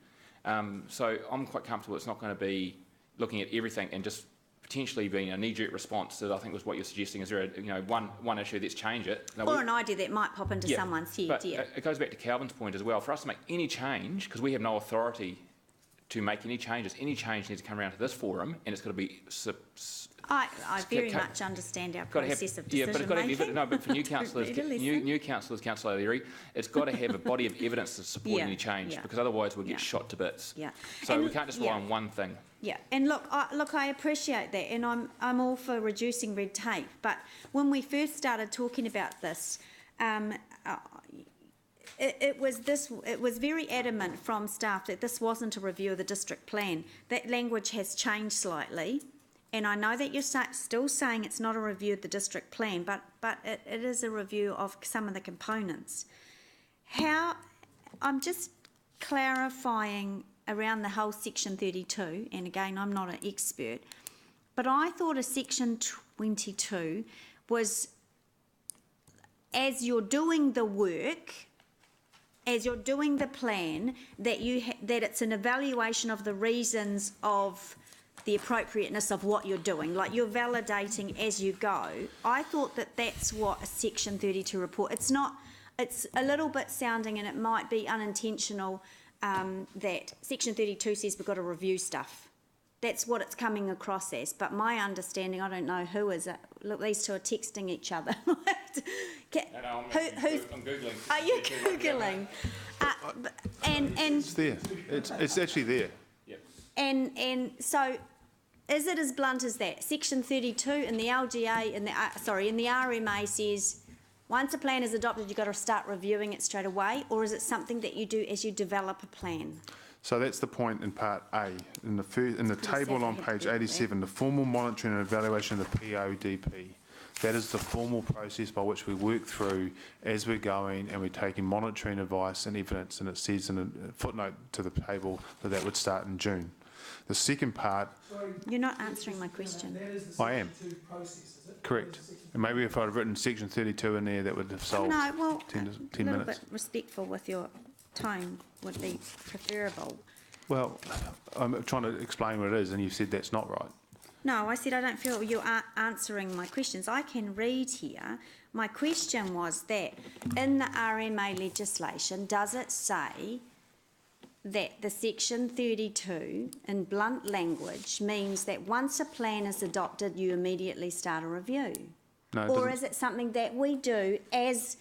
So I'm quite comfortable it's not going to be looking at everything and just potentially being a knee-jerk response that I think was what you're suggesting. Is there one issue, let's change it. No, or an idea that might pop into someone's head. But it goes back to Calvin's point as well. For us to make any change, because we have no authority to make any changes, any change needs to come around to this forum and it's got to be... I very much understand our process of decision making. But for new councillors, Councillor O'Leary, it's got to have a body of evidence to support any change because otherwise we'll get shot to bits. Yeah. So we can't just rely on one thing. Yeah, and look, I appreciate that, and I'm all for reducing red tape. But when we first started talking about this, it was very adamant from staff that this wasn't a review of the district plan. That language has changed slightly. and I know that you're still saying it's not a review of the district plan, but it is a review of some of the components. I'm just clarifying around the whole section 32, and again, I'm not an expert, but I thought a section 22 was, as you're doing the work, as you're doing the plan, that that it's an evaluation of the reasons of the appropriateness of what you're doing, like you're validating as you go. I thought that that's what a section 32 report, it's not, it's a little bit sounding, and it might be unintentional, that section 32 says we've got to review stuff. That's what it's coming across as, but my understanding, I don't know who is it. Look, these two are texting each other. I'm Googling. Are you Googling? And It's there. It's actually there. Yep. And so, is it as blunt as that? Section 32 in the LGA, in the RMA says, once a plan is adopted, you've got to start reviewing it straight away, or is it something that you do as you develop a plan? So that's the point in part A. In the table on page 87, the formal monitoring and evaluation of the PODP. That is the formal process by which we work through as we're going, and we're taking monitoring advice and evidence, and it says in a footnote to the table that that would start in June. The second part... You're not answering my question. I am. Correct. And maybe if I'd have written section 32 in there, that would have solved No, well, 10 a little minutes. bit respectful with your tone would be preferable. Well, I'm trying to explain what it is, and you said that's not right. No, I said I don't feel you are answering my questions. I can read here. My question was that in the RMA legislation, does it say that the section 32 in blunt language means that once a plan is adopted, you immediately start a review? No, it Or doesn't. is it something that we do as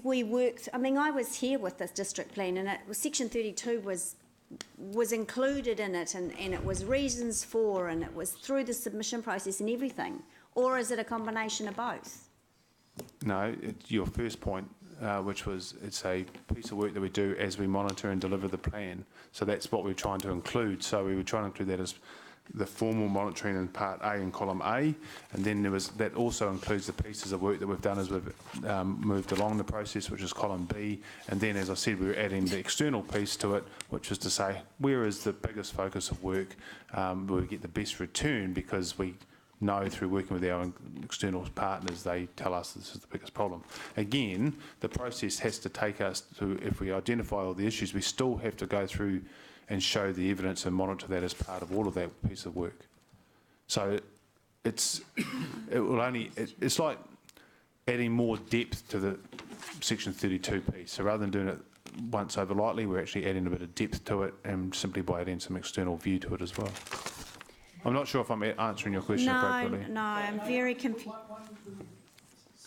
we work? I mean, I was here with this district plan, and section 32 was included in it, and it was reasons for, and it was through the submission process and everything. Or is it a combination of both? No, it's your first point, which was it's a piece of work that we do as we monitor and deliver the plan. So that's what we're trying to include. So we were trying to include that as the formal monitoring in part A in column A, and then that also includes the pieces of work that we've done as we've moved along the process, which is column B, and then, as I said, we're adding the external piece to it, which is to say where is the biggest focus of work, where we get the best return, because we know through working with our external partners, they tell us this is the biggest problem. Again, the process has to take us to, if we identify all the issues, we still have to go through and show the evidence and monitor that as part of all of that piece of work. So it's like adding more depth to the section 32 piece. So rather than doing it once over lightly, we're actually adding a bit of depth to it, and simply by adding some external view to it as well. I'm not sure if I'm answering your question appropriately. No, I'm very confused.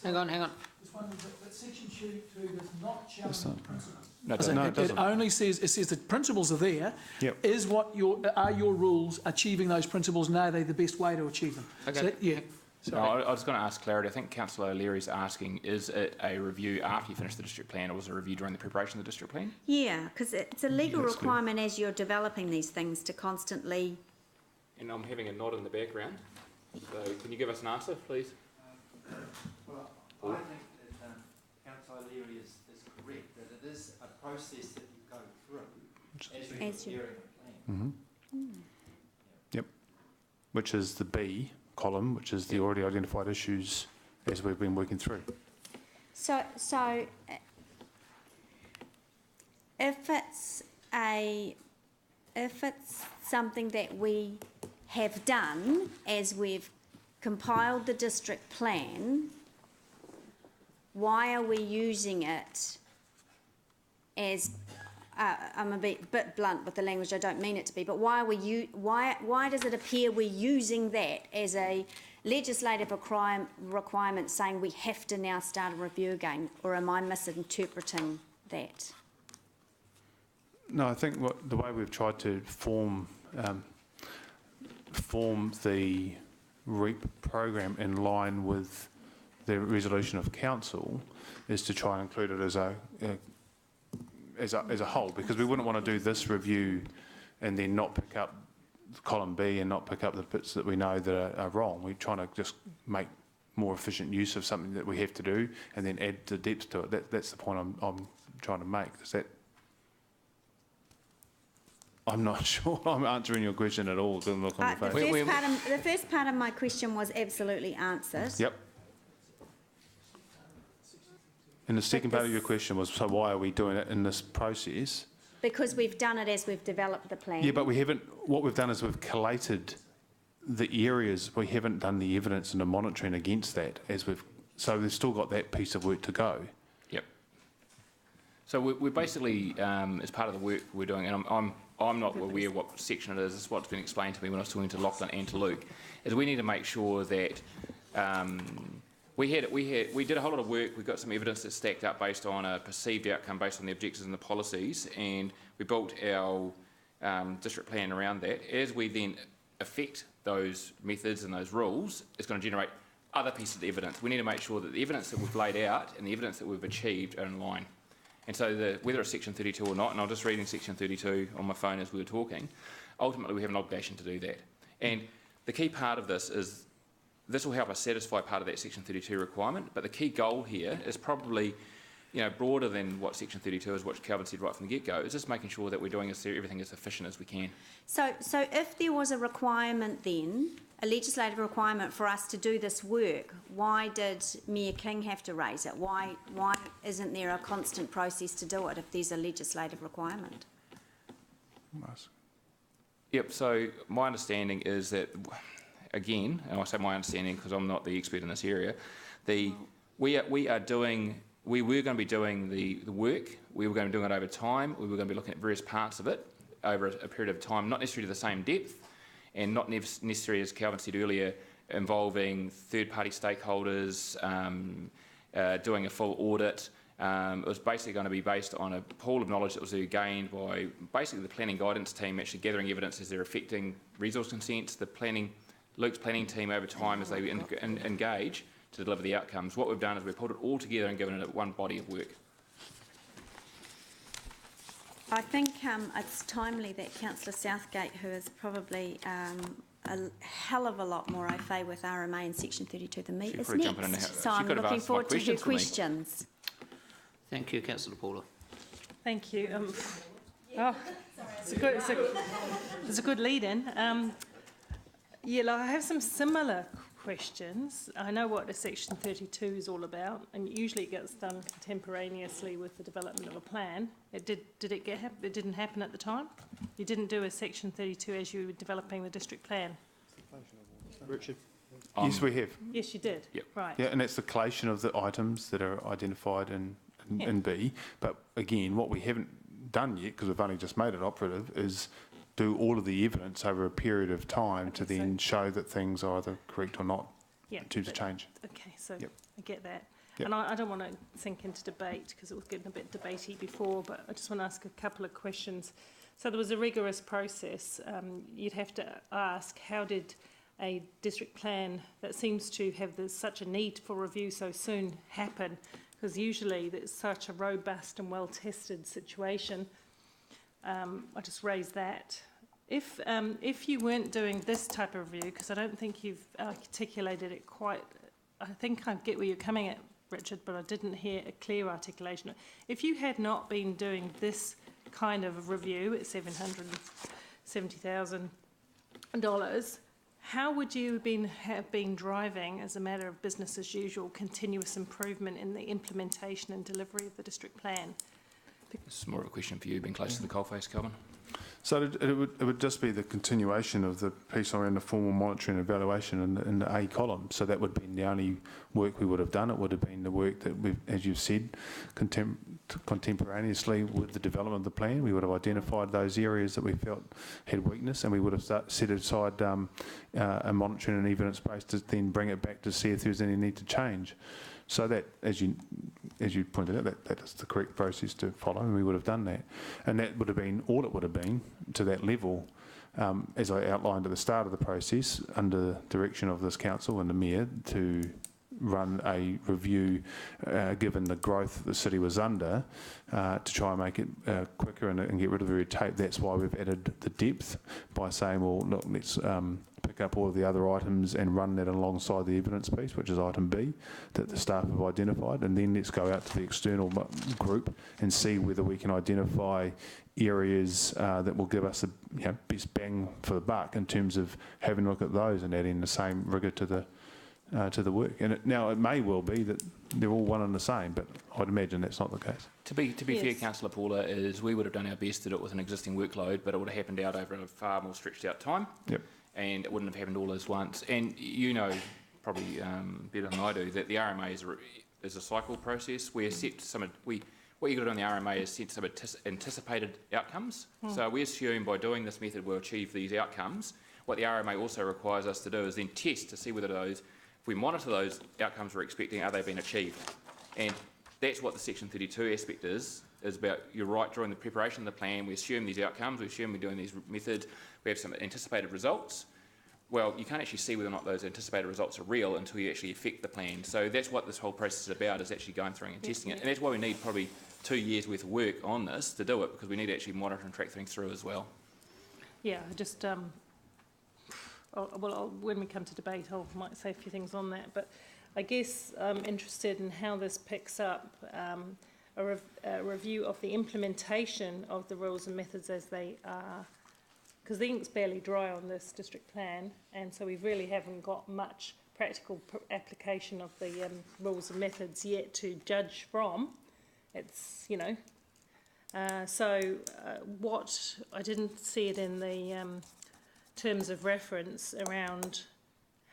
Hang on. This one, that section 32 does not challenge the principles. No, it doesn't. It only says, the principles are there. Yep. Is are your rules achieving those principles, and are they the best way to achieve them? Okay. So, No, I was going to ask clarity. I think Councillor O'Leary's asking, is it a review after you finish the district plan, or was it a review during the preparation of the district plan? Yeah, because it's a legal requirement as you're developing these things to constantly... And I'm having a nod in the background. So can you give us an answer, please? Well, I think that Councillor O'Leary is correct, that it is a process that you go through as you're preparing a plan. Yep. Which is the B column, which is the already identified issues as we've been working through. So if it's something that we have done as we've compiled the district plan, why are we using it as I'm a bit blunt with the language, I don't mean it to be, but why does it appear we're using that as a legislative requirement saying we have to now start a review again, or am I misinterpreting that? No, I think the way we've tried to form the REAP program in line with the resolution of council is to try and include it as a whole, because we wouldn't want to do this review and then not pick up column B and not pick up the bits that we know that are wrong. We're trying to just make more efficient use of something that we have to do and then add the depth to it. That's the point I'm trying to make. Is that? I'm not sure I'm answering your question at all. Doesn't look on your face. The first part of my question was absolutely answered. Yep. And the second part of your question was, so why are we doing it in this process? Because we've done it as we've developed the plan. Yeah, but we haven't, what we've done is we've collated the areas, we haven't done the evidence and the monitoring against that so we've still got that piece of work to go. Yep. So we're basically, as part of the work we're doing, and I'm not aware what section it is, this is what's been explained to me when I was talking to Lachlan and to Luke, is we need to make sure that we did a whole lot of work, we got some evidence that stacked up based on a perceived outcome based on the objectives and the policies, and we built our district plan around that. As we then affect those methods and those rules, it's going to generate other pieces of evidence. We need to make sure that the evidence that we've laid out and the evidence that we've achieved are in line. And so whether it's section 32 or not, and I'm just reading section 32 on my phone as we were talking, ultimately we have an obligation to do that. And the key part of this is, this will help us satisfy part of that section 32 requirement, but the key goal here is probably, broader than what section 32 is, what Calvin said right from the get-go, is just making sure that we're doing everything as efficient as we can. So if there was a requirement then, a legislative requirement for us to do this work, why did Mayor King have to raise it? Why isn't there a constant process to do it if there's a legislative requirement? Yep, so my understanding is that, again, and I say my understanding because I'm not the expert in this area, we were going to be doing the work, we were going to be doing it over time, we were going to be looking at various parts of it over a period of time, not necessarily to the same depth, and not necessarily, as Calvin said earlier, involving third-party stakeholders, doing a full audit. It was basically going to be based on a pool of knowledge that was gained by basically the planning guidance team actually gathering evidence as they're affecting resource consents, Luke's planning team over time as they engage to deliver the outcomes. What we've done is we've pulled it all together and given it one body of work. I think it's timely that Councillor Southgate, who is probably a hell of a lot more au fait with RMA in section 32 than me, is next. So I'm looking forward to her questions. Thank you, Councillor Paula. Thank you. It's a good lead-in. I have some similar questions. I know what a section 32 is all about, and usually it gets done contemporaneously with the development of a plan. It didn't happen at the time? You didn't do a section 32 as you were developing the district plan? Richard? Yes, we have. Yes, you did. Yep. Right. Yeah, and that's the collation of the items that are identified in B. But again, what we haven't done yet, because we've only just made it operative, is do all of the evidence over a period of time to then show that things are either correct or not in terms of change. Okay, so I get that. And I don't want to sink into debate because it was getting a bit debatey before, but I just want to ask a couple of questions. So there was a rigorous process. You'd have to ask, how did a district plan that seems to have such a need for review so soon happen? Because usually there's such a robust and well-tested situation. I just raised that. If you weren't doing this type of review, because I don't think you've articulated it quite, I think I get where you're coming at, Richard, but I didn't hear a clear articulation. If you had not been doing this kind of review at $770,000, how would you have been driving, as a matter of business as usual, continuous improvement in the implementation and delivery of the district plan? This is more of a question for you, being close to the coalface, Calvin. So it would just be the continuation of the piece around the formal monitoring and evaluation in the A column. So that would be the only work we would have done. It would have been the work that we've, as you've said, contemporaneously with the development of the plan. We would have identified those areas that we felt had weakness, and we would have set aside a monitoring and evidence base to then bring it back to see if there's any need to change. So that, as you pointed out, that is the correct process to follow, and we would have done that. And that would have been all it would have been to that level, as I outlined at the start of the process, under the direction of this council and the mayor, to run a review, given the growth that the city was under, to try and make it quicker and get rid of the red tape. That's why we've added the depth by saying, well, look, let's pick up all of the other items and run that alongside the evidence piece, which is item B, that the staff have identified, and then let's go out to the external group and see whether we can identify areas that will give us the best bang for the buck in terms of having a look at those and adding the same rigour to the work. And now it may well be that they're all one and the same, but I'd imagine that's not the case. To be Yes. fair, Councillor Paula, is we would have done our best to do it with an existing workload, but it would have happened out over a far more stretched out time. Yep. And it wouldn't have happened all at once. And you know probably better than I do that the RMA is a cycle process. What you've got to do in the RMA is set some anticipated outcomes. So we assume by doing this method we'll achieve these outcomes. What the RMA also requires us to do is then test to see whether if we monitor those outcomes we're expecting, are they being achieved? And that's what the Section 32 aspect is about. You're right, during the preparation of the plan, we assume these outcomes, we assume we're doing these methods, we have some anticipated results. Well, you can't actually see whether or not those anticipated results are real until you actually affect the plan. So that's what this whole process is about, is actually going through and testing it. And that's why we need probably 2 years worth of work on this to do it, because we need to actually monitor and track things through as well. Yeah, I just, when we come to debate, I might say a few things on that, but I guess I'm interested in how this picks up a review of the implementation of the rules and methods as they are, because the ink's barely dry on this district plan, and so we really haven't got much practical application of the rules and methods yet to judge from. It's, what I didn't see it in the terms of reference around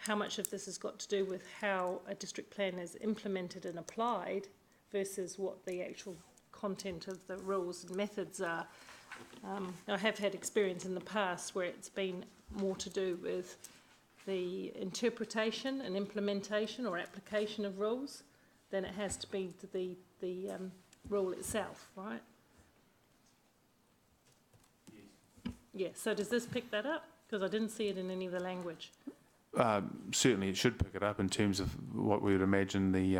how much of this has got to do with how a district plan is implemented and applied versus what the actual content of the rules and methods are. I have had experience in the past where it's been more to do with the interpretation and implementation or application of rules than it has to be to the rule itself, right? Yeah, so does this pick that up? Because I didn't see it in any of the language. Certainly it should pick it up in terms of what we would imagine the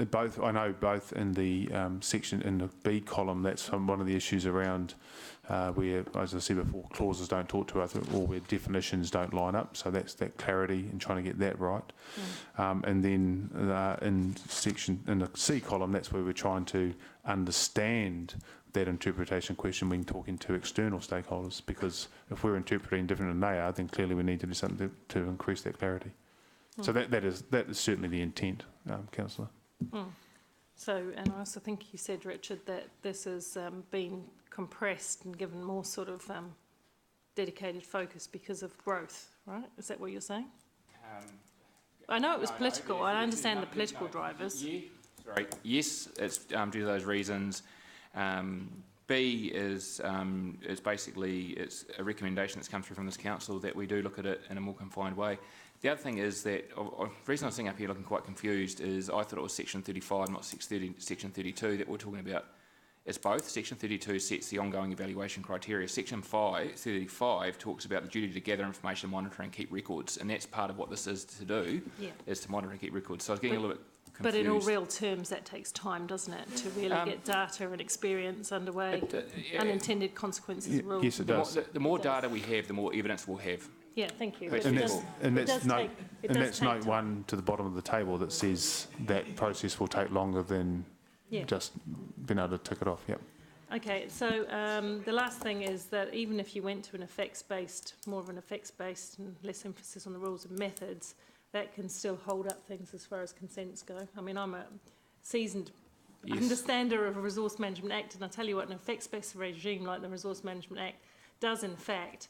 both in the section in the B column, that's one of the issues around where, as I said before, clauses don't talk to us or where definitions don't line up. So that's that clarity and trying to get that right. And then in the C column, that's where we're trying to understand that interpretation question when talking to external stakeholders, because if we're interpreting different than they are, then clearly we need to do something to increase that clarity. So that is certainly the intent, Councillor. So, and I also think you said, Richard, that this has been compressed and given more sort of dedicated focus because of growth, right? Is that what you're saying? I know it was political. I understand the political drivers. Yes, it's due to those reasons. B is basically it's a recommendation that's come through from this council that we do look at it in a more confined way. The other thing is that the reason I was sitting up here looking quite confused is I thought it was Section 35, not Section 32 that we're talking about. It's both. Section 32 sets the ongoing evaluation criteria. Section 35 talks about the duty to gather information, monitor and keep records, and that's part of what this is to do, is to monitor and keep records. So I was getting a little bit confused. But in all real terms, that takes time, doesn't it, to really get data and experience underway, unintended consequences of rules. Yes, it does. The more data we have, the more evidence we'll have. Yeah, thank you. And that's note 1 to the bottom of the table that says that process will take longer than just being able to tick it off. Yep. Okay, so the last thing is that even if you went to more of an effects-based and less emphasis on the rules and methods, that can still hold up things as far as consents go. I mean, I'm a seasoned understander of a Resource Management Act, and I tell you what, an effects-based regime like the Resource Management Act does in fact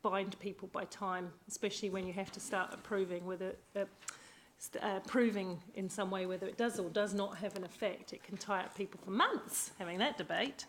bind people by time, especially when you have to start approving whether proving in some way whether it does or does not have an effect. It can tie up people for months having that debate,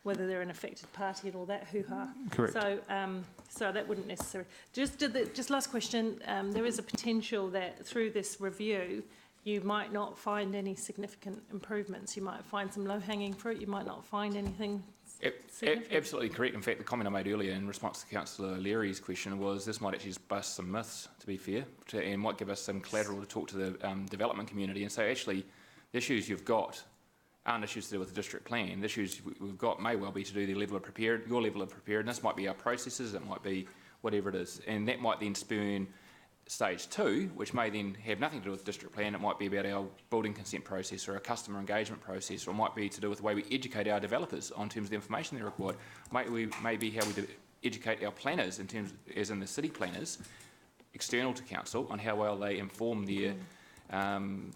whether they're an affected party and all that hoo-ha. Correct. So that wouldn't necessarily. Just last question. There is a potential that through this review you might not find any significant improvements. You might find some low-hanging fruit. You might not find anything Absolutely correct. In fact, the comment I made earlier in response to Councillor Leary's question was this might actually just bust some myths, to be fair, and might give us some collateral to talk to the development community and say, actually, the issues you've got aren't issues to do with the district plan. The issues we've got may well be to do your level of preparedness, might be our processes, it might be whatever it is, and that might then spurn stage 2, which may then have nothing to do with the district plan. It might be about our building consent process or a customer engagement process, or it might be to do with the way we educate our developers on terms of the information they're required. Maybe how we educate our planners, in terms, as in the city planners, external to council, on how well they inform their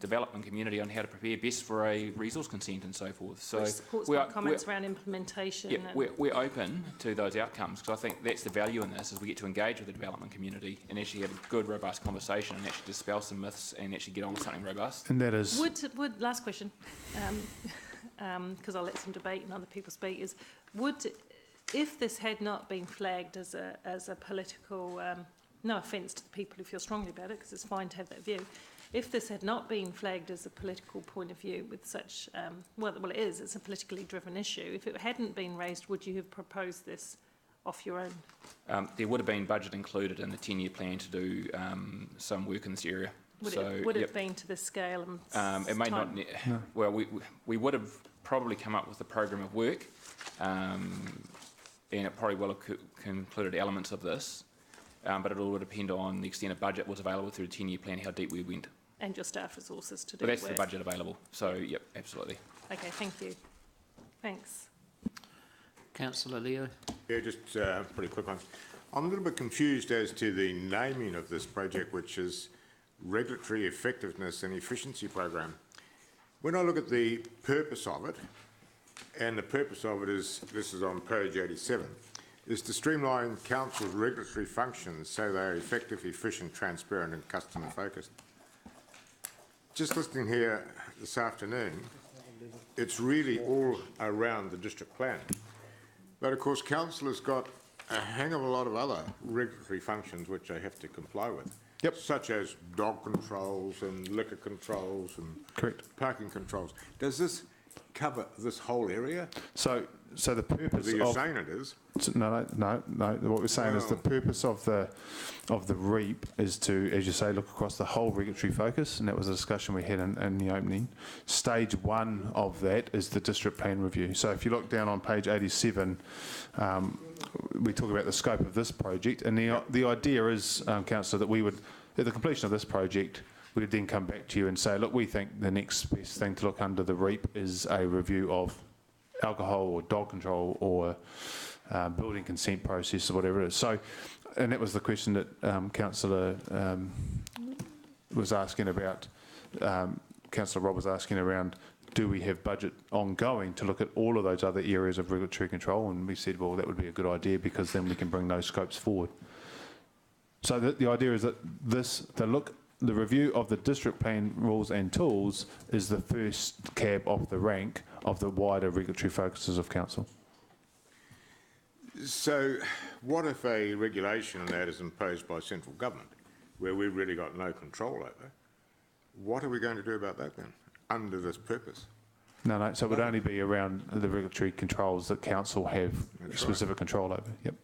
development community on how to prepare best for a resource consent and so forth. So which supports my comments around implementation. Yeah, we're open to those outcomes, because I think that's the value in this, is we get to engage with the development community and actually have a good, robust conversation and actually dispel some myths and actually get on with something robust. And that is... Would last question, because I'll let some debate and other people speak, is if this had not been flagged as a political, no offence to the people who feel strongly about it, because it's fine to have that view, if this had not been flagged as a political point of view with such, well it is, it's a politically driven issue. If it hadn't been raised, would you have proposed this off your own? There would have been budget included in the 10-year plan to do some work in this area. Would it have been to this scale? And it may not. No. Well, we would have probably come up with a program of work, and it probably will have included elements of this, but it all would depend on the extent of budget was available through the 10-year plan, how deep we went. And your staff resources to do But that's work. the budget available. So, yep, absolutely. Okay, thank you. Thanks. Councillor Leo. Yeah, just pretty quick one. I'm a little bit confused as to the naming of this project, which is Regulatory Effectiveness and Efficiency Program. When I look at the purpose of it, and the purpose of it is, this is on page 87, is to streamline council's regulatory functions so they are effective, efficient, transparent and customer focused. Just listening here this afternoon, it's really all around the district plan. But of course, council has got a hang of a lot of other regulatory functions which they have to comply with. Yep. Such as dog controls and liquor controls and Correct. Parking controls. Does this cover this whole area? So the purpose You're of... saying it is. No. What we're saying is the purpose of the REAP is to, as you say, look across the whole regulatory focus, and that was a discussion we had in the opening. Stage 1 of that is the district plan review. So if you look down on page 87, we talk about the scope of this project, and the idea is, Councillor, that we would, at the completion of this project, we would then come back to you and say, look, we think the next best thing to look under the REAP is a review of alcohol or dog control or building consent process or whatever it is. So, and that was the question that Councillor was asking about, Councillor Rob was asking around, do we have budget ongoing to look at all of those other areas of regulatory control? And we said, well, that would be a good idea, because then we can bring those scopes forward. So the idea is that the review of the district plan rules and tools is the first cab off the rank of the wider regulatory focuses of council. So what if a regulation and that is imposed by central government, where we've really got no control over? What are we going to do about that then, under this purpose? No, so it would only be around the regulatory controls that council have specific control over. Yep.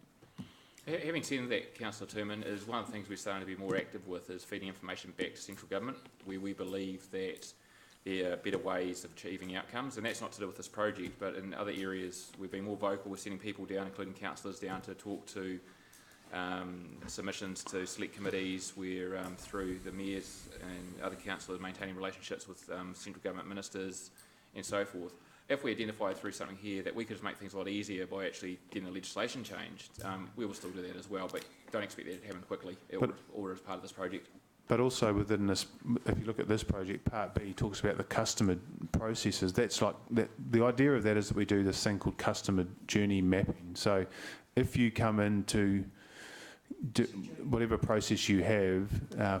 Having said that, Councillor Turman, is one of the things we're starting to be more active with is feeding information back to central government, where we believe that there are better ways of achieving outcomes, and that's not to do with this project, but in other areas we've been more vocal. We're sending people down, including councillors, down to talk to submissions to select committees. We're through the mayors and other councillors maintaining relationships with central government ministers and so forth. If we identify through something here that we could just make things a lot easier by actually getting the legislation changed, we will still do that as well, but don't expect that to happen quickly or as part of this project. But also within this, if you look at this project, Part B talks about the customer processes. That's like, the idea of that is that we do this thing called customer journey mapping. So if you come into whatever process you have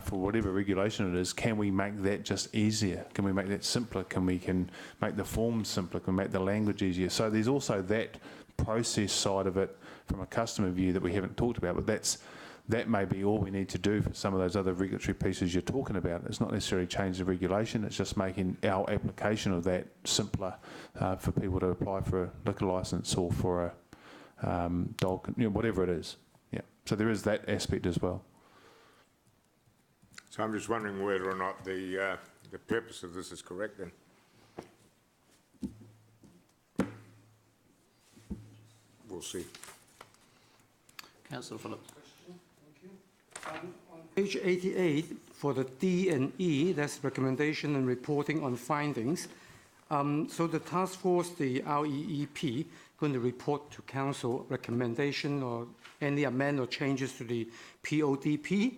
for whatever regulation it is, can we make that just easier? Can we make that simpler? Can make the forms simpler? Can we make the language easier? So there's also that process side of it from a customer view that we haven't talked about, but that may be all we need to do for some of those other regulatory pieces you're talking about. It's not necessarily change the regulation, it's just making our application of that simpler for people to apply for a liquor licence or for a dog, whatever it is. Yeah. So there is that aspect as well. So I'm just wondering whether or not the purpose of this is correct then. We'll see. Councillor Phillips. Page 88, for the D and E, that's recommendation and reporting on findings. So the task force, the REEP, going to report to council recommendation or any amend or changes to the PODP.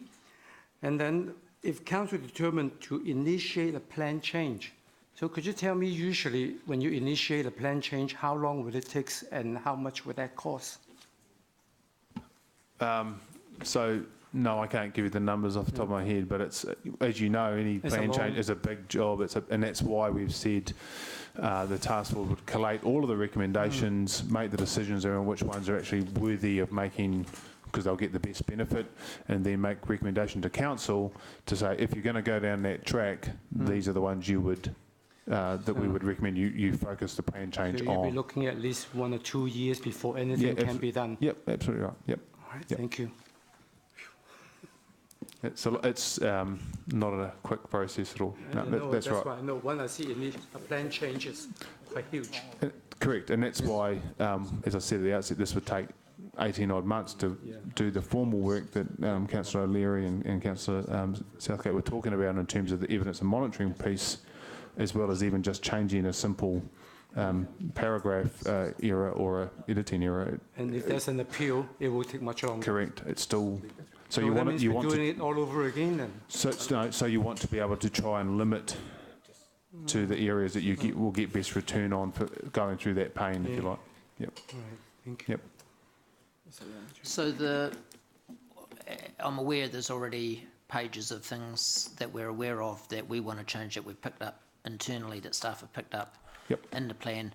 And then if council determined to initiate a plan change, so could you tell me usually when you initiate a plan change, how long will it take and how much would that cost? So no, I can't give you the numbers off the top of my head, but it's, as you know, any plan change is a big job. And that's why we've said the task force would collate all of the recommendations, make the decisions around which ones are actually worthy of making, because they'll get the best benefit, and then make recommendation to council to say, if you're going to go down that track, these are the ones you would that we would recommend you focus the plan change So you'll on. be looking at least 1 or 2 years before anything can be done. Yep, absolutely right. Yep. All right, Yep. thank you. It's not a quick process at all. No, that's right. Why. No, when I see a plan change, it's quite huge. Correct, and that's why, as I said at the outset, this would take 18 odd months to do the formal work that Councillor O'Leary and Councillor Southgate were talking about in terms of the evidence and monitoring piece, as well as even just changing a simple paragraph error or a editing error. And if there's an appeal, it will take much longer. Correct. It's still. So that you want means it. You we're want doing to. it all over again then. So you want to be able to try and limit to the areas that you will get best return on for going through that pain, if you like. Yep. All right, thank you. Yep. So I'm aware there's already pages of things that we're aware of that we want to change, that we've picked up internally, that staff have picked up in the plan.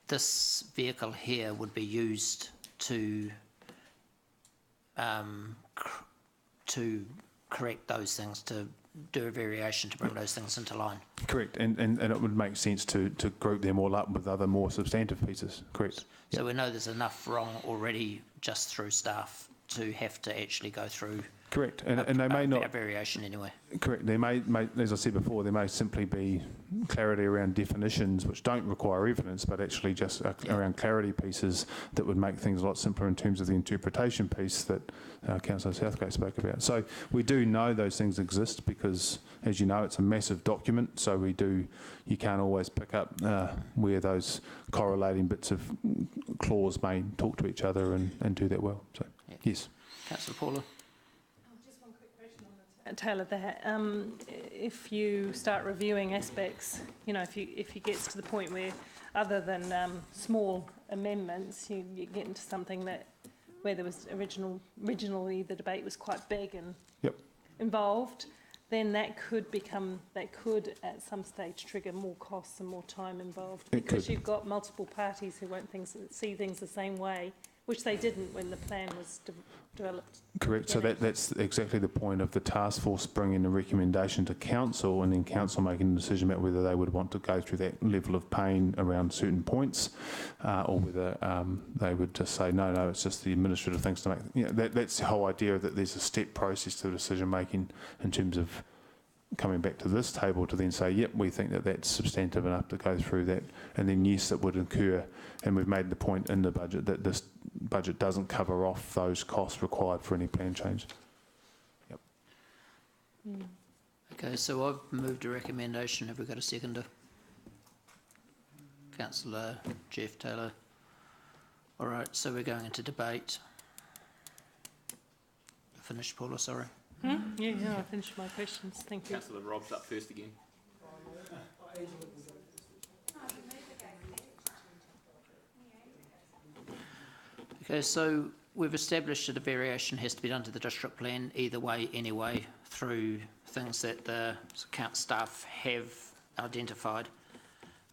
This vehicle here would be used to correct those things, to do a variation to bring those things into line. Correct, and it would make sense to group them all up with other more substantive pieces. Correct. So we know there's enough wrong already just through staff to have to actually go through. Correct, and they may not. A variation anyway. Correct. There may, as I said before, there may simply be clarity around definitions which don't require evidence, but actually just around clarity pieces that would make things a lot simpler in terms of the interpretation piece that Councillor Southgate spoke about. So we do know those things exist because, as you know, it's a massive document. So you can't always pick up where those correlating bits of clause may talk to each other and do that well. So yes. Councillor Paula. Taylor, that if you start reviewing aspects, if you get to the point where, other than small amendments, you get into something where there was originally the debate was quite big and involved, then that could at some stage trigger more costs and more time involved, because you've got multiple parties who won't see things the same way, which they didn't when the plan was developed. Correct. So that's exactly the point of the task force bringing a recommendation to council, and then council making a decision about whether they would want to go through that level of pain around certain points, or whether they would just say no, it's just the administrative things to make. That's the whole idea, that there's a step process to decision making in terms of coming back to this table to then say, yep, we think that that's substantive enough to go through that, and then yes, it would incur, and we've made the point in the budget that this budget doesn't cover off those costs required for any plan change. Yep. Okay, so I've moved a recommendation. Have we got a seconder? Councillor Jeff Taylor. All right, so we're going into debate. Finished, Paula, sorry. Yeah, I finished my questions. Thank you. Councillor Rob's up first again. Okay, so we've established that a variation has to be done to the district plan either way, anyway, through things that the account staff have identified,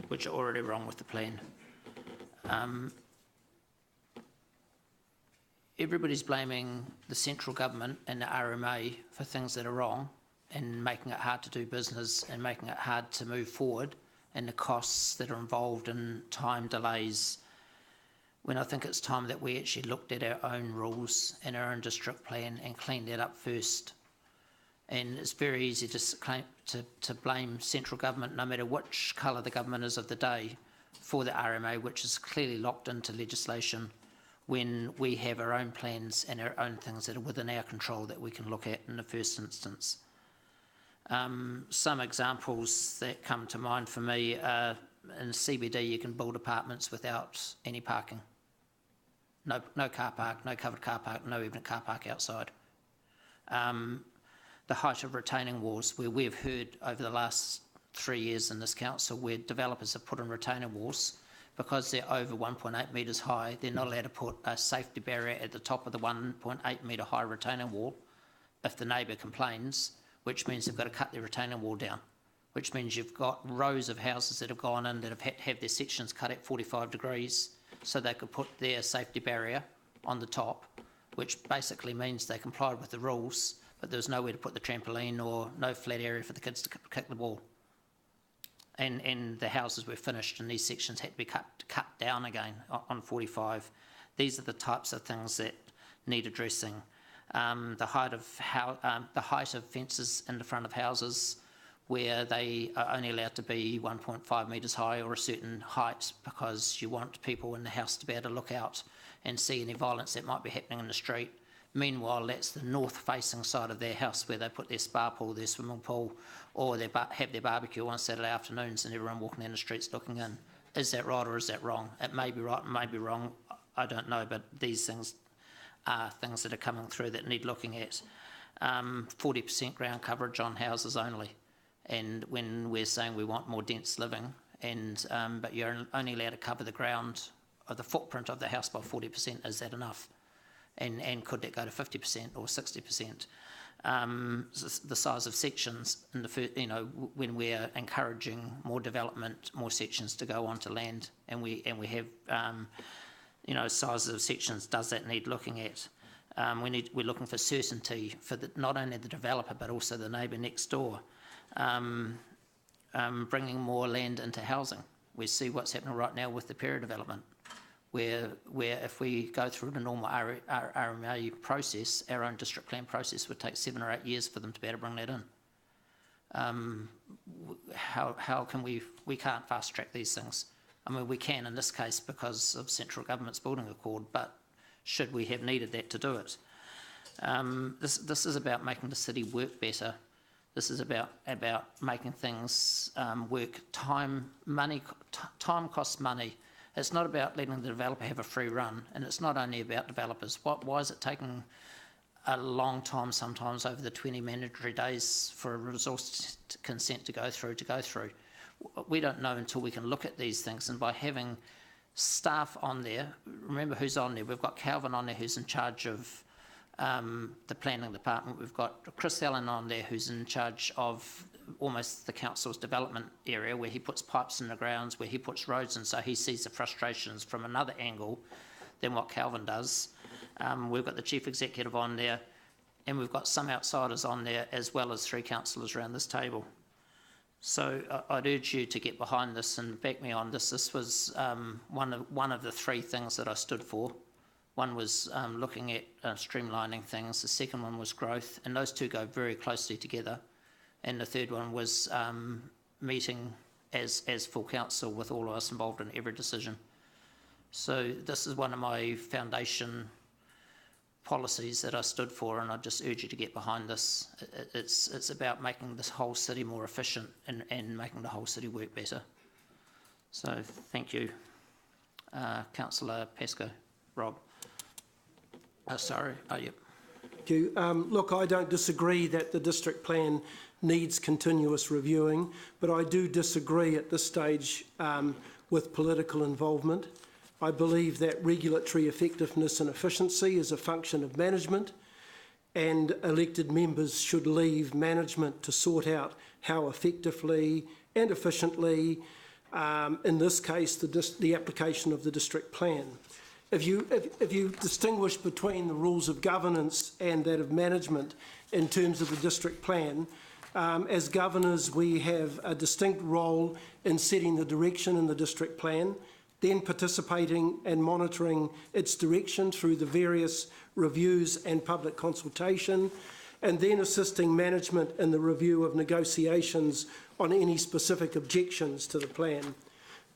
which are already wrong with the plan. everybody's blaming the central government and the RMA for things that are wrong and making it hard to do business and making it hard to move forward, and the costs that are involved in time delays, when I think it's time that we actually looked at our own rules and our own district plan and cleaned that up first. And it's very easy to blame central government, no matter which colour the government is of the day, for the RMA, which is clearly locked into legislation, when we have our own plans and our own things that are within our control that we can look at in the first instance. Some examples that come to mind for me are in CBD you can build apartments without any parking. No car park, no covered car park, no even a car park outside. The height of retaining walls, where we've heard over the last 3 years in this council where developers have put in retaining walls, because they're over 1.8 metres high, they're not allowed to put a safety barrier at the top of the 1.8 metre high retaining wall if the neighbour complains, which means they've got to cut their retaining wall down, which means you've got rows of houses that have gone in that have had to have their sections cut at 45 degrees so they could put their safety barrier on the top, which basically means they complied with the rules, but there was nowhere to put the trampoline or no flat area for the kids to kick the ball. And the houses were finished and these sections had to be cut down again on 45. These are the types of things that need addressing. The height of fences in the front of houses where they are only allowed to be 1.5 metres high or a certain height because you want people in the house to be able to look out and see any violence that might be happening in the street. Meanwhile, that's the north-facing side of their house where they put their spa pool, their swimming pool, or they have their barbecue on Saturday afternoons and everyone walking down the streets looking in. Is that right or is that wrong? It may be right, it may be wrong, I don't know, but these things are things that are coming through that need looking at. 40% ground coverage on houses only, and when we're saying we want more dense living, and but you're only allowed to cover the ground of the footprint of the house by 40%, is that enough? And could that go to 50% or 60%? The size of sections in the when we're encouraging more development, more sections to go onto land, and we have sizes of sections, does that need looking at? We're looking for certainty for not only the developer but also the neighbour next door. Bringing more land into housing. We see what's happening right now with the Pera development, where if we go through the normal RMA process, our own district plan process would take 7 or 8 years for them to be able to bring that in. How can we can't fast track these things? I mean, we can in this case because of central government's building accord, but should we have needed that to do it? This is about making the city work better. This is about making things work. Time costs money. It's not about letting the developer have a free run, and it's not only about developers. Why is it taking a long time sometimes over the 20 mandatory days for a resource consent to go through? We don't know until we can look at these things, and by having staff on there, remember who's on there. We've got Calvin on there who's in charge of the planning department. We've got Chris Allen on there who's in charge of almost the council's development area, where he puts pipes in the grounds, where he puts roads in, so he sees the frustrations from another angle than what Calvin does. We've got the chief executive on there, and we've got some outsiders on there as well as 3 councillors around this table. So I'd urge you to get behind this and back me on this. This was one of the 3 things that I stood for. One was looking at streamlining things. The second one was growth, and those 2 go very closely together. And the third one was meeting as full council with all of us involved in every decision. So this is one of my foundation policies that I stood for, and I just urge you to get behind this. It's about making this whole city more efficient and making the whole city work better. So thank you, Councillor Pascoe. Rob. Sorry. Oh, yep. Thank you. Look, I don't disagree that the district plan needs continuous reviewing, but I do disagree at this stage with political involvement. I believe that regulatory effectiveness and efficiency is a function of management, and elected members should leave management to sort out how effectively and efficiently, in this case, the application of the district plan. if you distinguish between the rules of governance and that of management in terms of the district plan, as governors we have a distinct role in setting the direction in the district plan, then participating and monitoring its direction through the various reviews and public consultation, and then assisting management in the review of negotiations on any specific objections to the plan.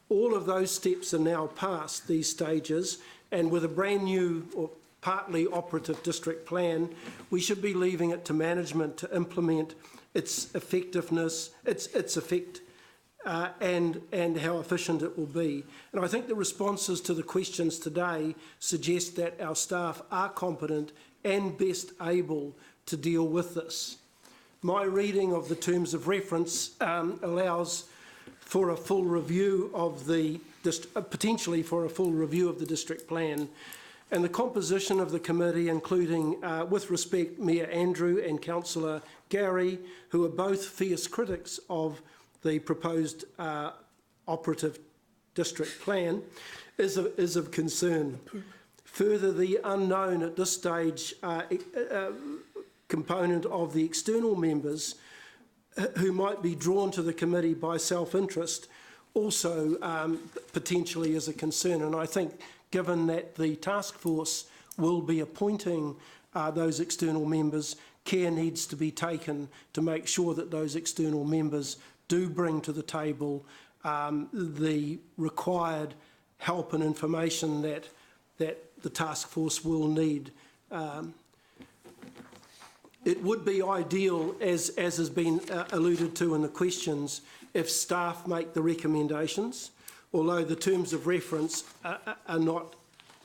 All of those steps are now past these stages, and with a brand new or partly operative district plan, we should be leaving it to management to implement its effectiveness, its effect, and how efficient it will be. And I think the responses to the questions today suggest that our staff are competent and best able to deal with this. My reading of the terms of reference allows for a full review of the, potentially for a full review of the district plan, and the composition of the committee, including, with respect, Mayor Andrew and Councillor Gary, who are both fierce critics of the proposed operative district plan, is of concern. Further, the unknown at this stage component of the external members who might be drawn to the committee by self-interest also potentially is a concern. And I think given that the task force will be appointing those external members, care needs to be taken to make sure that those external members do bring to the table the required help and information that the task force will need. It would be ideal, as has been alluded to in the questions, if staff make the recommendations, although the terms of reference are not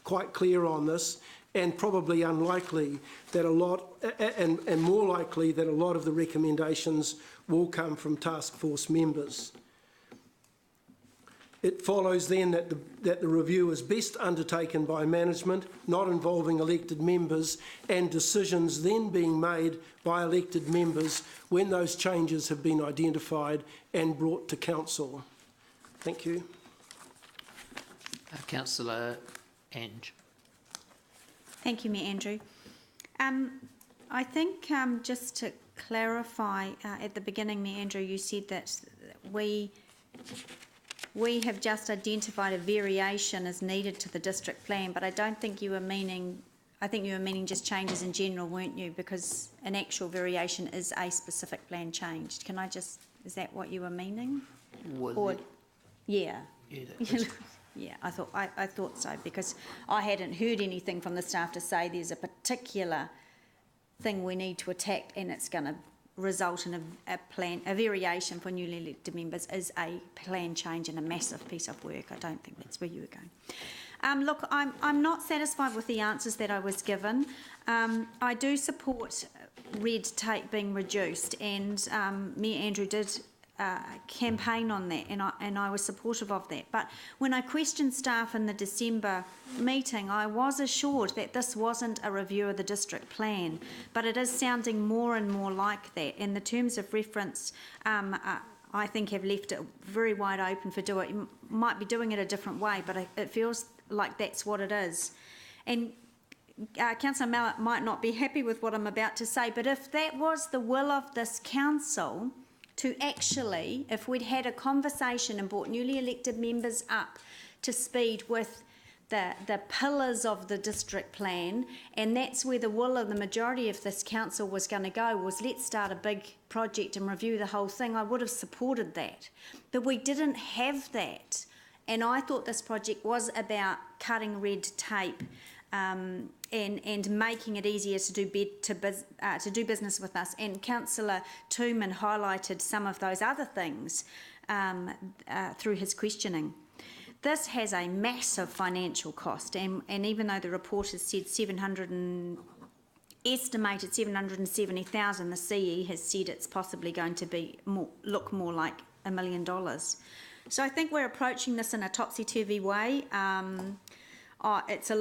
quite clear on this, and probably unlikely that a lot, and more likely that a lot of the recommendations will come from task force members. It follows then that the review is best undertaken by management, not involving elected members, and decisions then being made by elected members when those changes have been identified and brought to council. Thank you. Councillor Ange. Thank you, Mayor Andrew. I think just to clarify, at the beginning, Mayor Andrew, you said that we have just identified a variation as needed to the district plan, but I don't think you were meaning, I think you were meaning just changes in general, weren't you? Because an actual variation is a specific plan changed. Can I just, is that what you were meaning? Or, yeah. Yeah, I thought so, because I hadn't heard anything from the staff to say there's a particular thing we need to attack and it's going to result in a variation for newly elected members is a plan change and a massive piece of work. I don't think that's where you were going. Look, I'm not satisfied with the answers that I was given. I do support red tape being reduced, and Mayor Andrew did campaign on that, and I was supportive of that. But when I questioned staff in the December meeting, I was assured that this wasn't a review of the district plan, but it is sounding more and more like that. And the terms of reference, I think, have left it very wide open for doing. You might be doing it a different way, but it feels like that's what it is. And Councillor Mallett might not be happy with what I'm about to say, but if that was the will of this council, to actually, if we'd had a conversation and brought newly elected members up to speed with the pillars of the district plan, and that's where the will of the majority of this council was going to go, was let's start a big project and review the whole thing, I would have supported that. But we didn't have that, and I thought this project was about cutting red tape and making it easier to do business with us. And Councillor Tooman highlighted some of those other things through his questioning. This has a massive financial cost, and even though the report has said estimated 770,000, the CE has said it's possibly going to be look more like $1 million. So I think we're approaching this in a topsy-turvy way. It's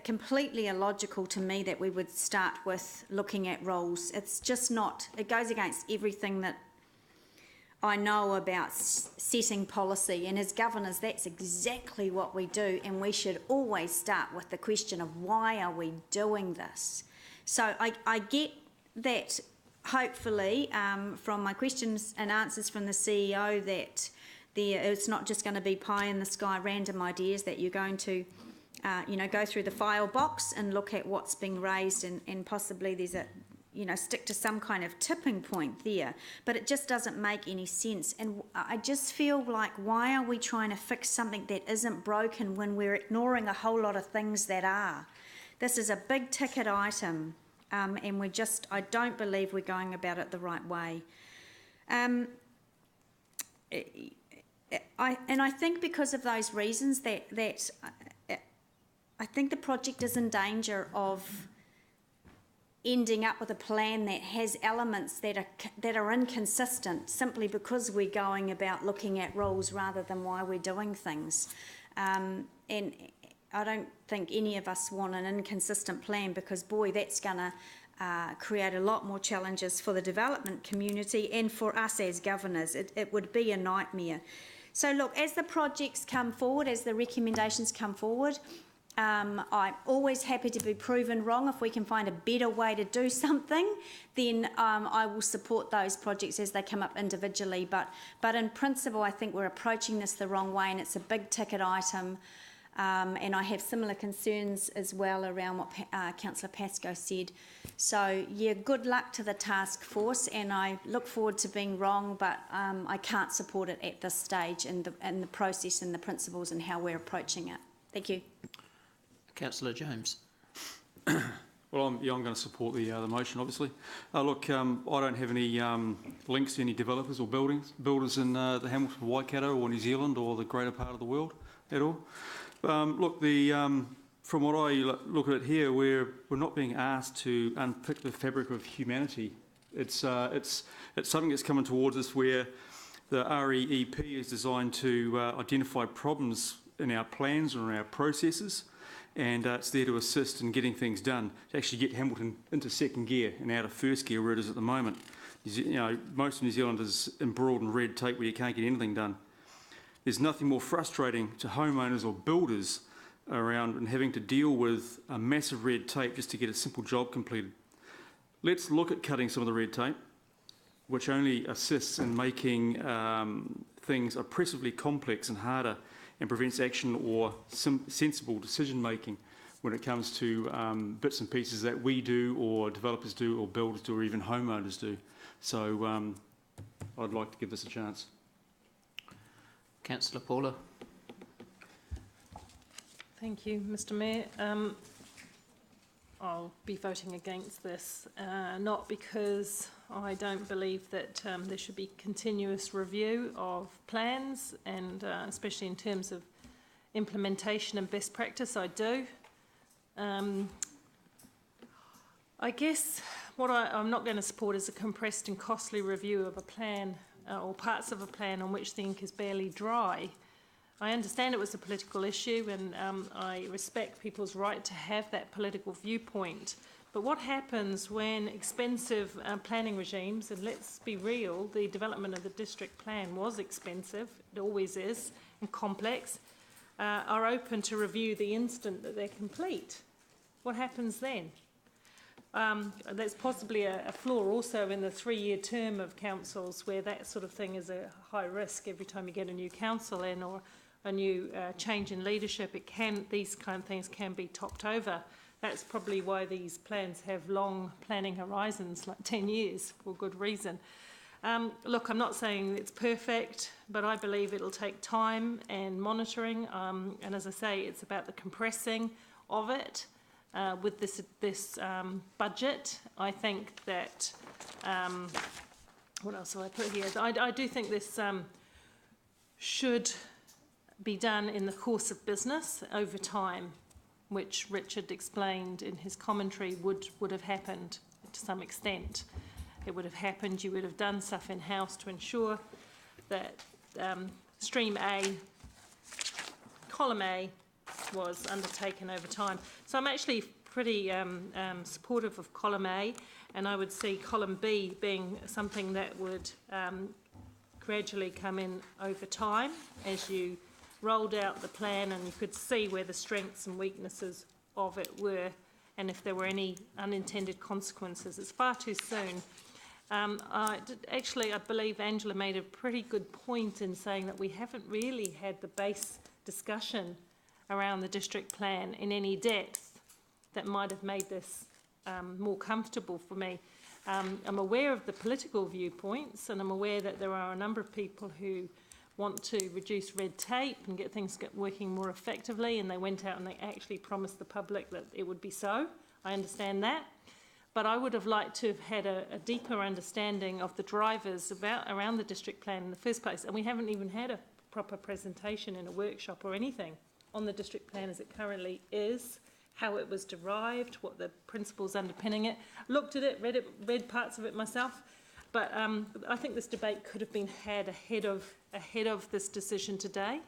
completely illogical to me that we would start with looking at roles. It's just not, it goes against everything that I know about setting policy, and as governors, that's exactly what we do, and we should always start with the question of why are we doing this? So I get that, hopefully, from my questions and answers from the CEO, that it's not just going to be pie in the sky random ideas, that you're going to go through the file box and look at what's being raised, and possibly there's a stick to some kind of tipping point there, but it just doesn't make any sense. And I just feel like, why are we trying to fix something that isn't broken when we're ignoring a whole lot of things that are? This is a big ticket item, and I don't believe we're going about it the right way. I think because of those reasons that I think the project is in danger of ending up with a plan that has elements that are inconsistent, simply because we're going about looking at rules rather than why we're doing things. And I don't think any of us want an inconsistent plan, because boy, that's going to create a lot more challenges for the development community and for us as governors. It would be a nightmare. So look, as the projects come forward, as the recommendations come forward, I'm always happy to be proven wrong. If we can find a better way to do something, then I will support those projects as they come up individually. But in principle, I think we're approaching this the wrong way, and it's a big ticket item. And I have similar concerns as well around what Councillor Pascoe said. So yeah, good luck to the task force, and I look forward to being wrong, but I can't support it at this stage in the process and the principles and how we're approaching it. Thank you. Councillor James. Well, I'm going to support the motion, obviously. Look, I don't have any links to any developers or builders in the Hamilton, Waikato or New Zealand or the greater part of the world at all. Look, from what I look at it here, we're not being asked to unpick the fabric of humanity. It's something that's coming towards us where the REEP is designed to identify problems in our plans or in our processes, and it's there to assist in getting things done, to actually get Hamilton into second gear and out of first gear where it is at the moment. Most of New Zealand is embroiled in red tape where you can't get anything done. There's nothing more frustrating to homeowners or builders around and having to deal with a massive red tape just to get a simple job completed. Let's look at cutting some of the red tape, which only assists in making things oppressively complex and harder, and prevents action or sensible decision making when it comes to bits and pieces that we do or developers do or builders do or even homeowners do. So I'd like to give this a chance. Councillor Paula. Thank you, Mr Mayor. I'll be voting against this, not because I don't believe that there should be continuous review of plans, and especially in terms of implementation and best practice, I do. I guess what I'm not going to support is a compressed and costly review of a plan or parts of a plan on which the ink is barely dry. I understand it was a political issue, and I respect people's right to have that political viewpoint. But what happens when expensive planning regimes, and let's be real, the development of the district plan was expensive, it always is, and complex, are open to review the instant that they're complete? What happens then? That's possibly a flaw also in the 3-year term of councils, where that sort of thing is a high risk every time you get a new council in or a new change in leadership. These kind of things can be topped over. That's probably why these plans have long planning horizons, like 10 years, for good reason. Look, I'm not saying it's perfect, but I believe it'll take time and monitoring. And as I say, it's about the compressing of it. With this budget, I think that, what else have I put here? I do think this should be done in the course of business over time, which Richard explained in his commentary would have happened to some extent. It would have happened, you would have done stuff in-house to ensure that Stream A, Column A, was undertaken over time. So I'm actually pretty supportive of Column A, and I would see Column B being something that would gradually come in over time as you rolled out the plan, and you could see where the strengths and weaknesses of it were, and if there were any unintended consequences. It's far too soon. I believe Angela made a pretty good point in saying that we haven't really had the base discussion around the district plan in any depth that might have made this more comfortable for me. I'm aware of the political viewpoints, and I'm aware that there are a number of people who want to reduce red tape and get things working more effectively, and they went out and they actually promised the public that it would be so. I understand that. But I would have liked to have had a deeper understanding of the drivers around the district plan in the first place, and we haven't even had a proper presentation in a workshop or anything on the district plan as it currently is, how it was derived, what the principles underpinning it. Looked at it, read parts of it myself, but I think this debate could have been had ahead of this decision today.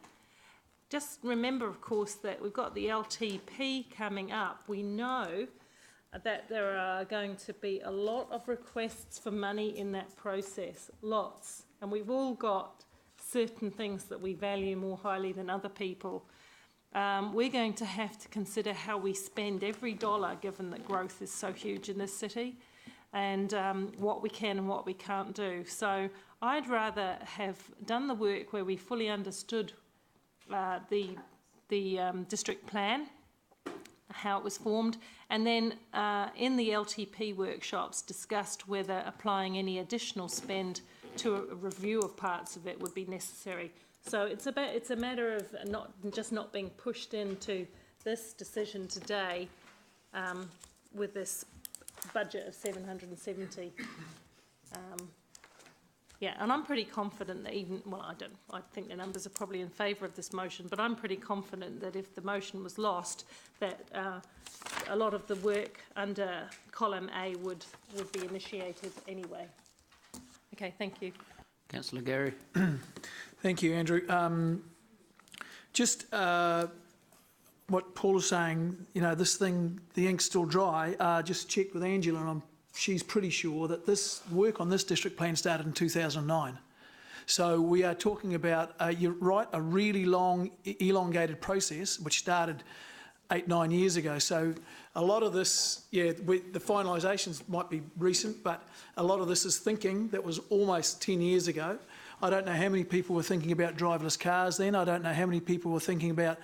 Just remember, of course, that we've got the LTP coming up. We know that there are going to be a lot of requests for money in that process, lots, and we've all got certain things that we value more highly than other people. We're going to have to consider how we spend every dollar, given that growth is so huge in this city, and what we can and what we can't do. So I'd rather have done the work where we fully understood the district plan, how it was formed, and then in the LTP workshops discussed whether applying any additional spend to a review of parts of it would be necessary. So it's a matter of not being pushed into this decision today with this budget of 770. Yeah, and I'm pretty confident that I think the numbers are probably in favour of this motion, but I'm pretty confident that if the motion was lost, that a lot of the work under column A would be initiated anyway. Okay, thank you. Councillor Gary. Thank you, Andrew. What Paul is saying, this thing, the ink's still dry. Just checked with Angela, and she's pretty sure that this work on this district plan started in 2009. So we are talking about, you're right, a really long, elongated process, which started 8-9 years ago. So a lot of this, the finalisations might be recent, but a lot of this is thinking that was almost 10 years ago. I don't know how many people were thinking about driverless cars then. I don't know how many people were thinking about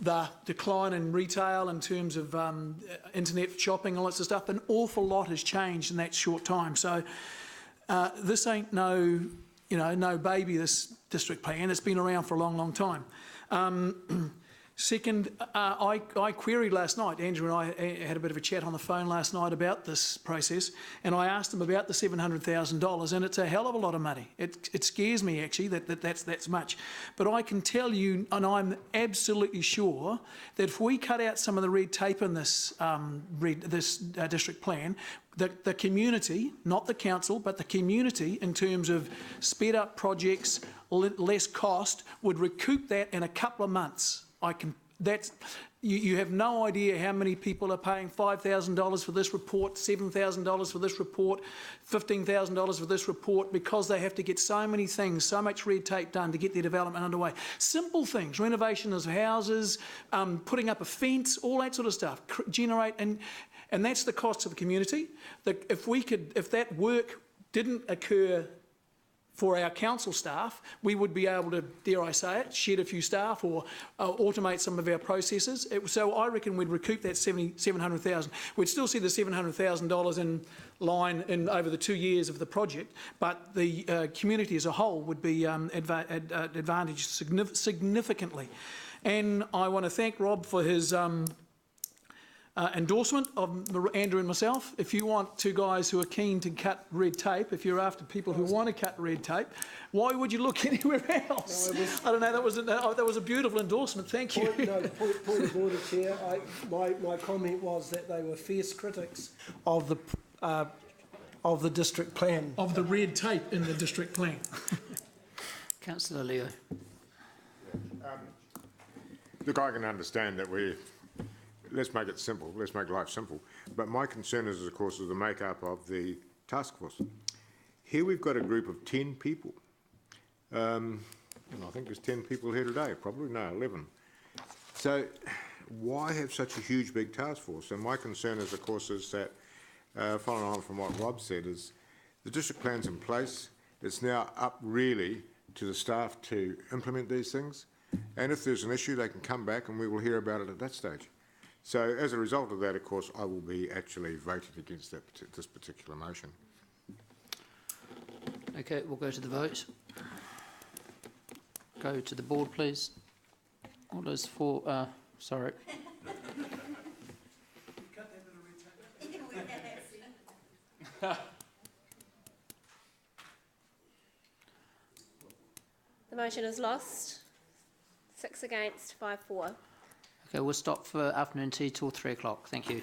the decline in retail in terms of internet shopping, all that sort of stuff. An awful lot has changed in that short time. So this ain't no baby, this district plan. It's been around for a long, long time. Second, I queried last night, Andrew and I had a bit of a chat on the phone last night about this process, and I asked him about the $700,000, and it's a hell of a lot of money. It scares me, actually, that's much. But I can tell you, and I'm absolutely sure, that if we cut out some of the red tape in this, district plan, the community, not the council, but the community, in terms of sped up projects, less cost, would recoup that in a couple of months. You have no idea how many people are paying $5,000 for this report, $7,000 for this report, $15,000 for this report, because they have to get so many things, so much red tape done to get their development underway. Simple things, renovation of houses, putting up a fence, all that sort of stuff, and that's the cost of the community. If that work didn't occur for our council staff, we would be able to, dare I say it, shed a few staff or automate some of our processes. So I reckon we'd recoup that $700,000. We'd still see the $700,000 in line over the 2 years of the project, but the community as a whole would be advantaged significantly. And I want to thank Rob for his endorsement of Andrew and myself. If you want two guys who are keen to cut red tape, if you're after people who want to cut red tape, why would you look anywhere else? I don't know, that was a beautiful endorsement, thank you. Point of order, Chair. My comment was that they were fierce critics of the district plan. Of the red tape in the district plan. Councillor Leo. Look, I can understand that let's make it simple, let's make life simple. But my concern is, of course, the makeup of the task force. Here we've got a group of 10 people. And I think there's 10 people here today, probably, no, 11. So why have such a huge, big task force? And my concern is, of course, is that, following on from what Rob said, is the district plan's in place. It's now up really to the staff to implement these things. And if there's an issue, they can come back and we will hear about it at that stage. So as a result of that, of course, I will be actually voting against this particular motion. Okay, we'll go to the vote. Go to the board, please. All those for, sorry. The motion is lost. 6 against, 5-4. Okay, we'll stop for afternoon tea till 3 o'clock. Thank you.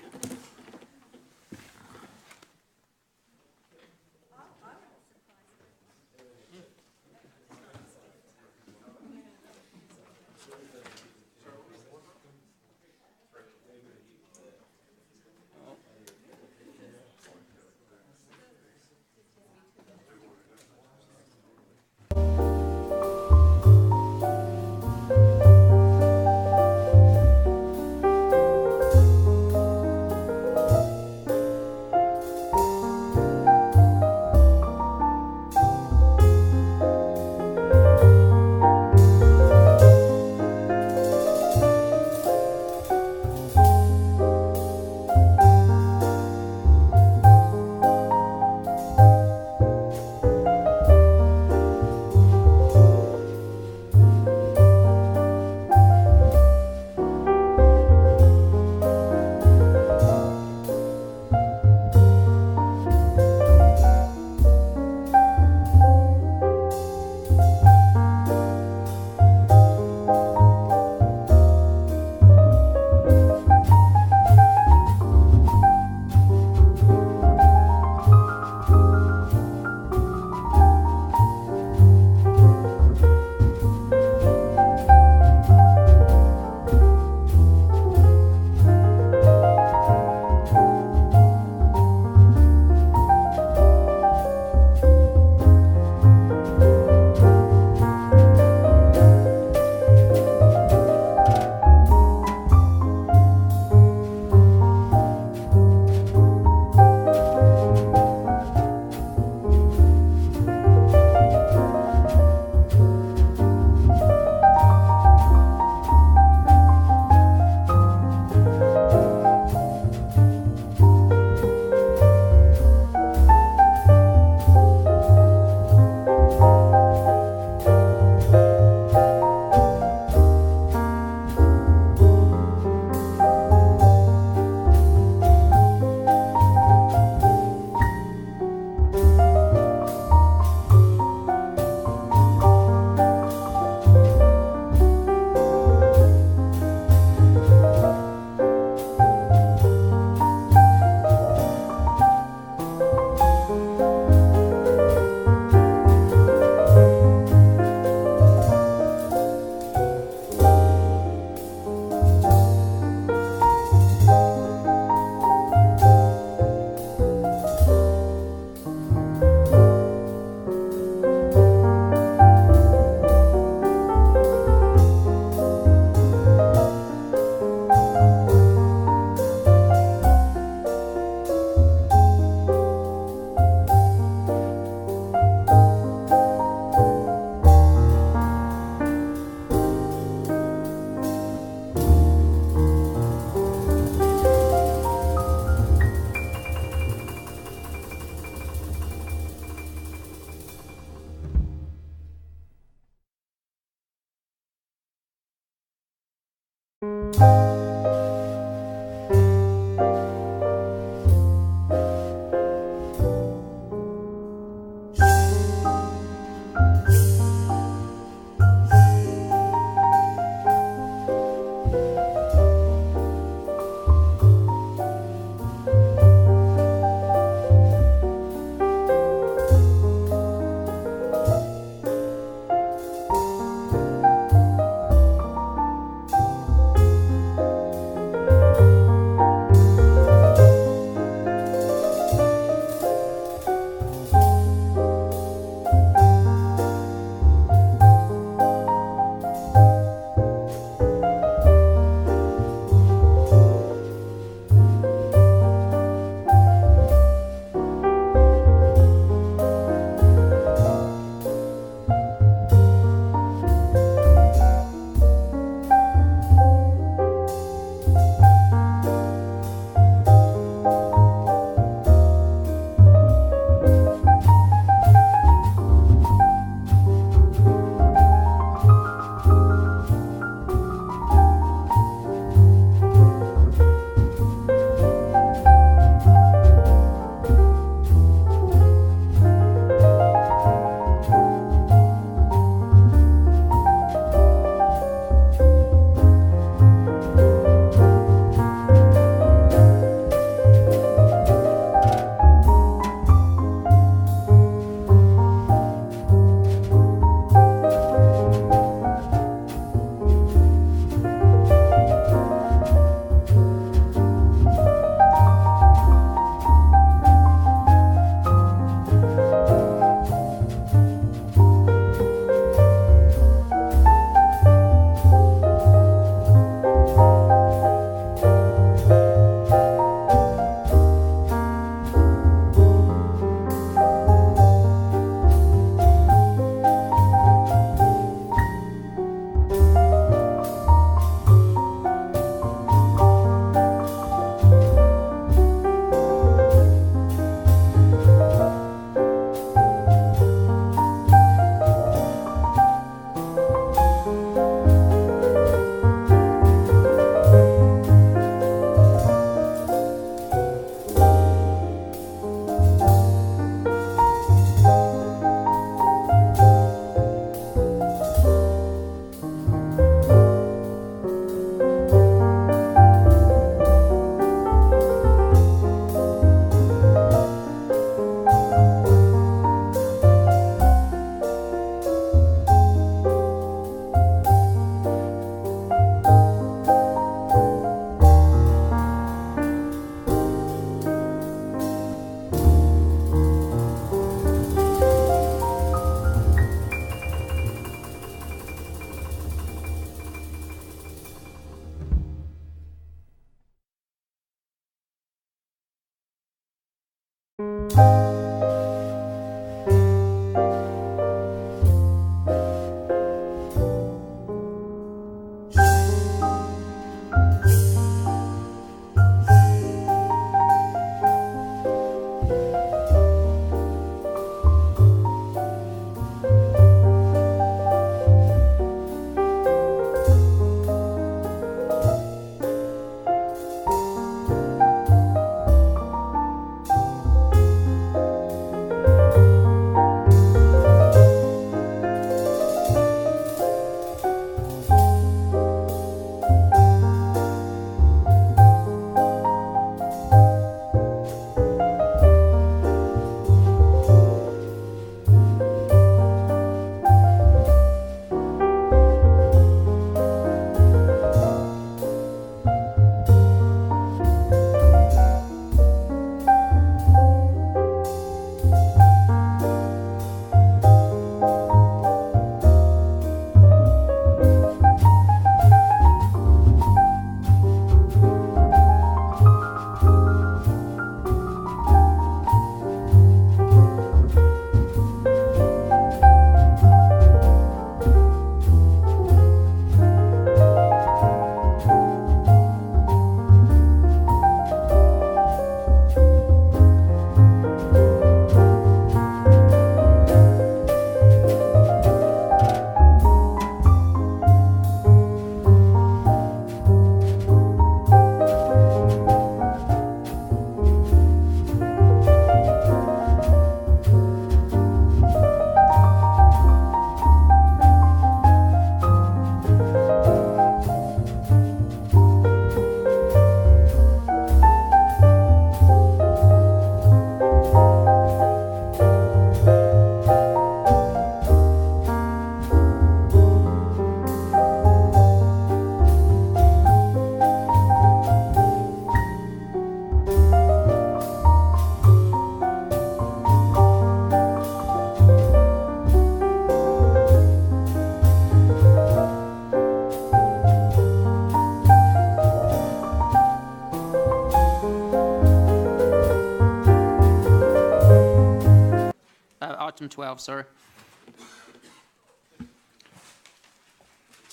Item 12, sorry.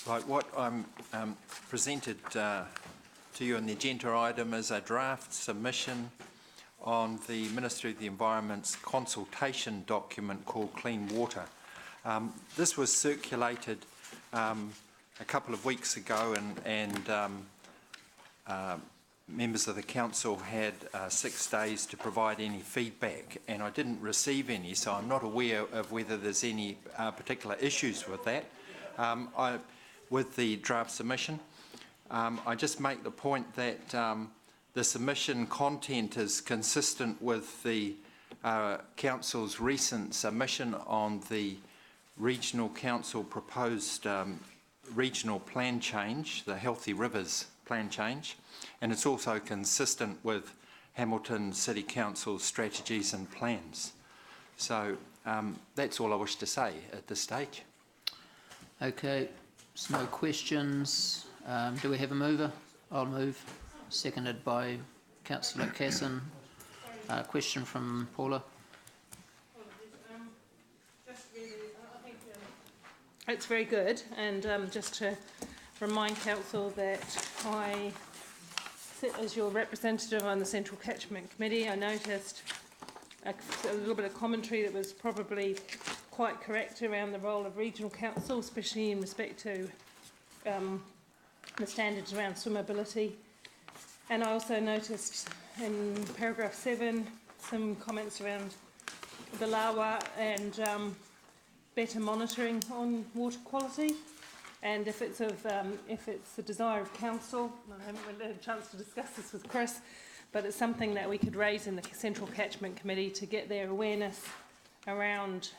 Right, what I'm presented to you on the agenda item is a draft submission on the Ministry of the Environment's consultation document called Clean Water. This was circulated a couple of weeks ago, and members of the council had 6 days to provide any feedback, and I didn't receive any, so I'm not aware of whether there's any particular issues with that. With the draft submission, I just make the point that the submission content is consistent with the council's recent submission on the regional council proposed regional plan change, the Healthy Rivers plan change, and it's also consistent with Hamilton City Council's strategies and plans. So that's all I wish to say at this stage. Okay, so no questions. Do we have a mover? I'll move. Seconded by Councillor Casson. Question from Paula. It's very good, and just to remind Council that I sit as your representative on the Central Catchment Committee. I noticed a little bit of commentary that was probably quite correct around the role of regional council, especially in respect to the standards around swimmability. And I also noticed in paragraph 7 some comments around the Lawa and better monitoring on water quality. And if it's the desire of council, I haven't really had a chance to discuss this with Chris, but it's something that we could raise in the Central Catchment Committee to get their awareness around,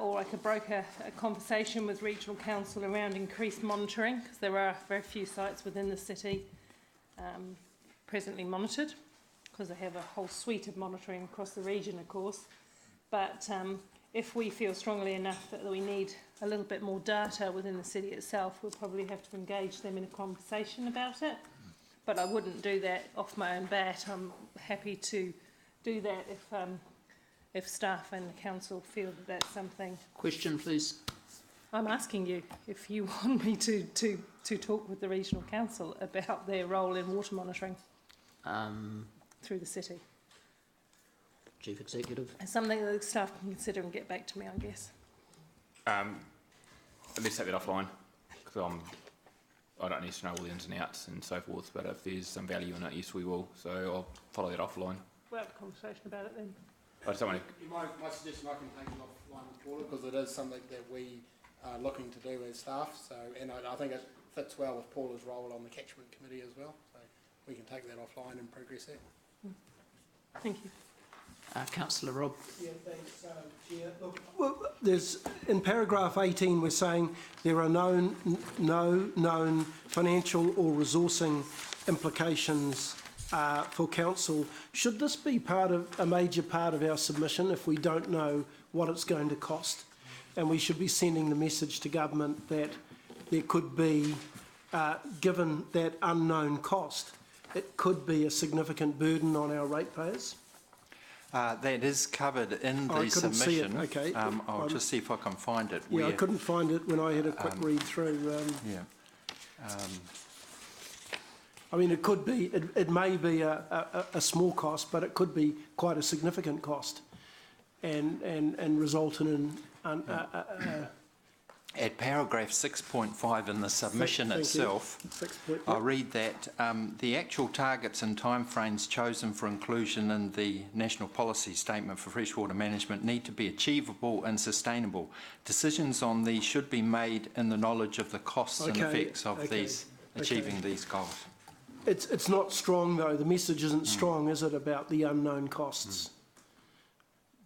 or I could broker a conversation with regional council around increased monitoring, because there are very few sites within the city presently monitored, because they have a whole suite of monitoring across the region, of course. But if we feel strongly enough that we need a little bit more data within the city itself, we'll probably have to engage them in a conversation about it. But I wouldn't do that off my own bat. I'm happy to do that if staff and the council feel that that's something. Question, please. I'm asking you if you want me to talk with the regional council about their role in water monitoring through the city. Chief Executive. It's something that the staff can consider and get back to me, I guess. Let's take that offline, because I don't need to know all the ins and outs and so forth, but if there's some value in it, yes, we will. So I'll follow that offline. We'll have a conversation about it then. I just don't want to... My suggestion, I can take it offline with Paula, because it is something that we are looking to do as staff. So, and I think it fits well with Paula's role on the catchment committee as well. So we can take that offline and progress that. Thank you. Councillor Rob. Yeah, thanks, Chair. Look, well, there's, in paragraph 18, we're saying there are no known financial or resourcing implications for council. Should this be a major part of our submission if we don't know what it's going to cost? And we should be sending the message to government that there could be, given that unknown cost, it could be a significant burden on our ratepayers. That is covered in the submission. Okay. I'll just see if I can find it. Yeah, I couldn't find it when I had a quick read through. I mean, it could be, it may be a small cost, but it could be quite a significant cost and result in at paragraph 6.5 in the submission itself, I'll read that. The actual targets and timeframes chosen for inclusion in the National Policy Statement for Freshwater Management need to be achievable and sustainable. Decisions on these should be made in the knowledge of the costs and effects of achieving these goals. It's not strong, though. The message isn't strong, is it, about the unknown costs?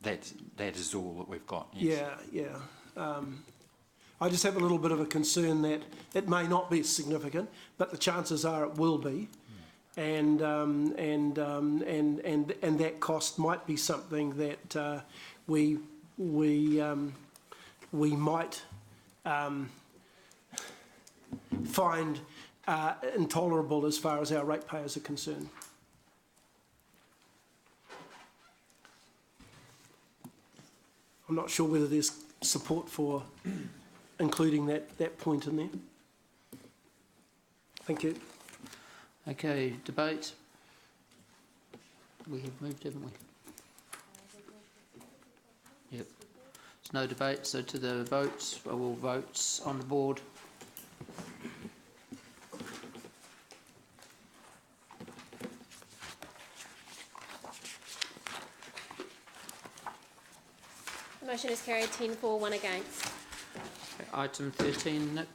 That is all that we've got, yes. Yeah. I just have a little bit of a concern that it may not be significant, but the chances are it will be, and that cost might be something that we might find intolerable as far as our ratepayers are concerned. I'm not sure whether there's support for including that point in there. Thank you. Okay, debate. We have moved, haven't we? Yep. There's no debate, so to the votes. All votes on the board. The motion is carried 10 for, 1 against. Okay, item 13, Nick.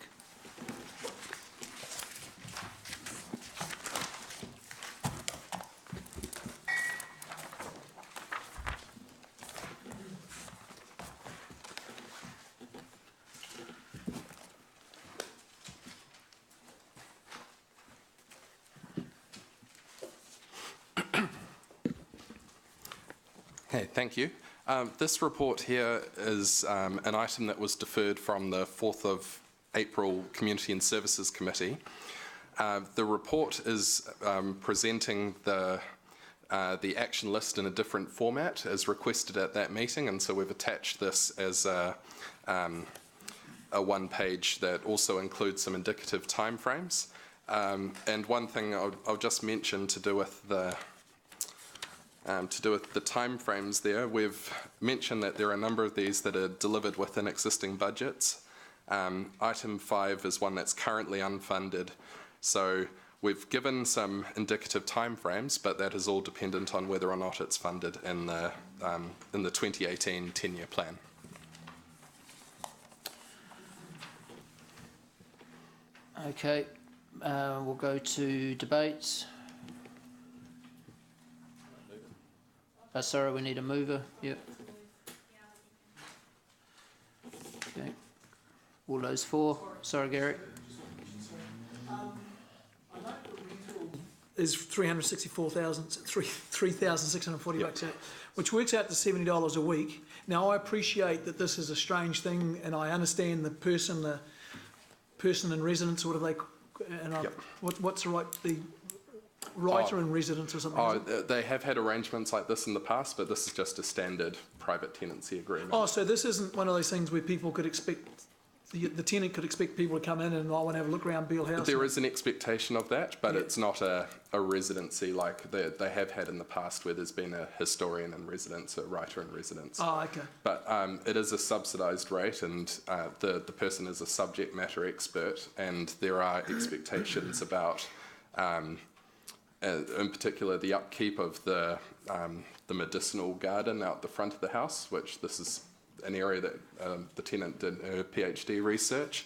Hey, thank you. This report here is an item that was deferred from the 4th of April Community and Services Committee. The report is presenting the action list in a different format as requested at that meeting, and so we've attached this as a one-page that also includes some indicative timeframes. And one thing I'll just mention to do with the timeframes there, we've mentioned that there are a number of these that are delivered within existing budgets. Item 5 is one that's currently unfunded. So we've given some indicative timeframes, but that is all dependent on whether or not it's funded in the 2018 10-year plan. Okay, we'll go to debate. Sorry, we need a mover. Yep. Okay. All those for. Sorry, Gary. Is 364,640 bucks, which works out to $70 a week. Now, I appreciate that this is a strange thing, and I understand the person in residence, or whatever they, and what's the right, writer in residence or something? is it? They have had arrangements like this in the past, but this is just a standard private tenancy agreement. Oh, so this isn't one of those things where people could expect, the tenant could expect people to come in and I want to have a look around Beale House? There is an expectation of that, but it's not a residency like they have had in the past where there's been a historian in residence, a writer in residence. Oh, okay. But it is a subsidised rate, and the person is a subject matter expert, and there are expectations about, in particular, the upkeep of the medicinal garden out the front of the house, which this is an area that the tenant did her PhD research.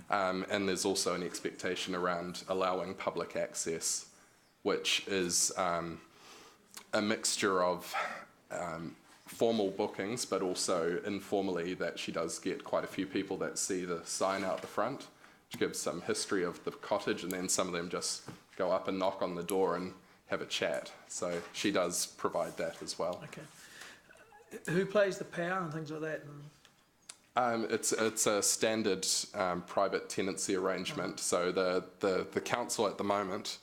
And there's also an expectation around allowing public access, which is a mixture of formal bookings, but also informally that she does get quite a few people that see the sign out the front, which gives some history of the cottage, and then some of them just go up and knock on the door and have a chat. So she does provide that as well. Okay. Who pays the power and things like that? It's a standard private tenancy arrangement. So the council at the moment,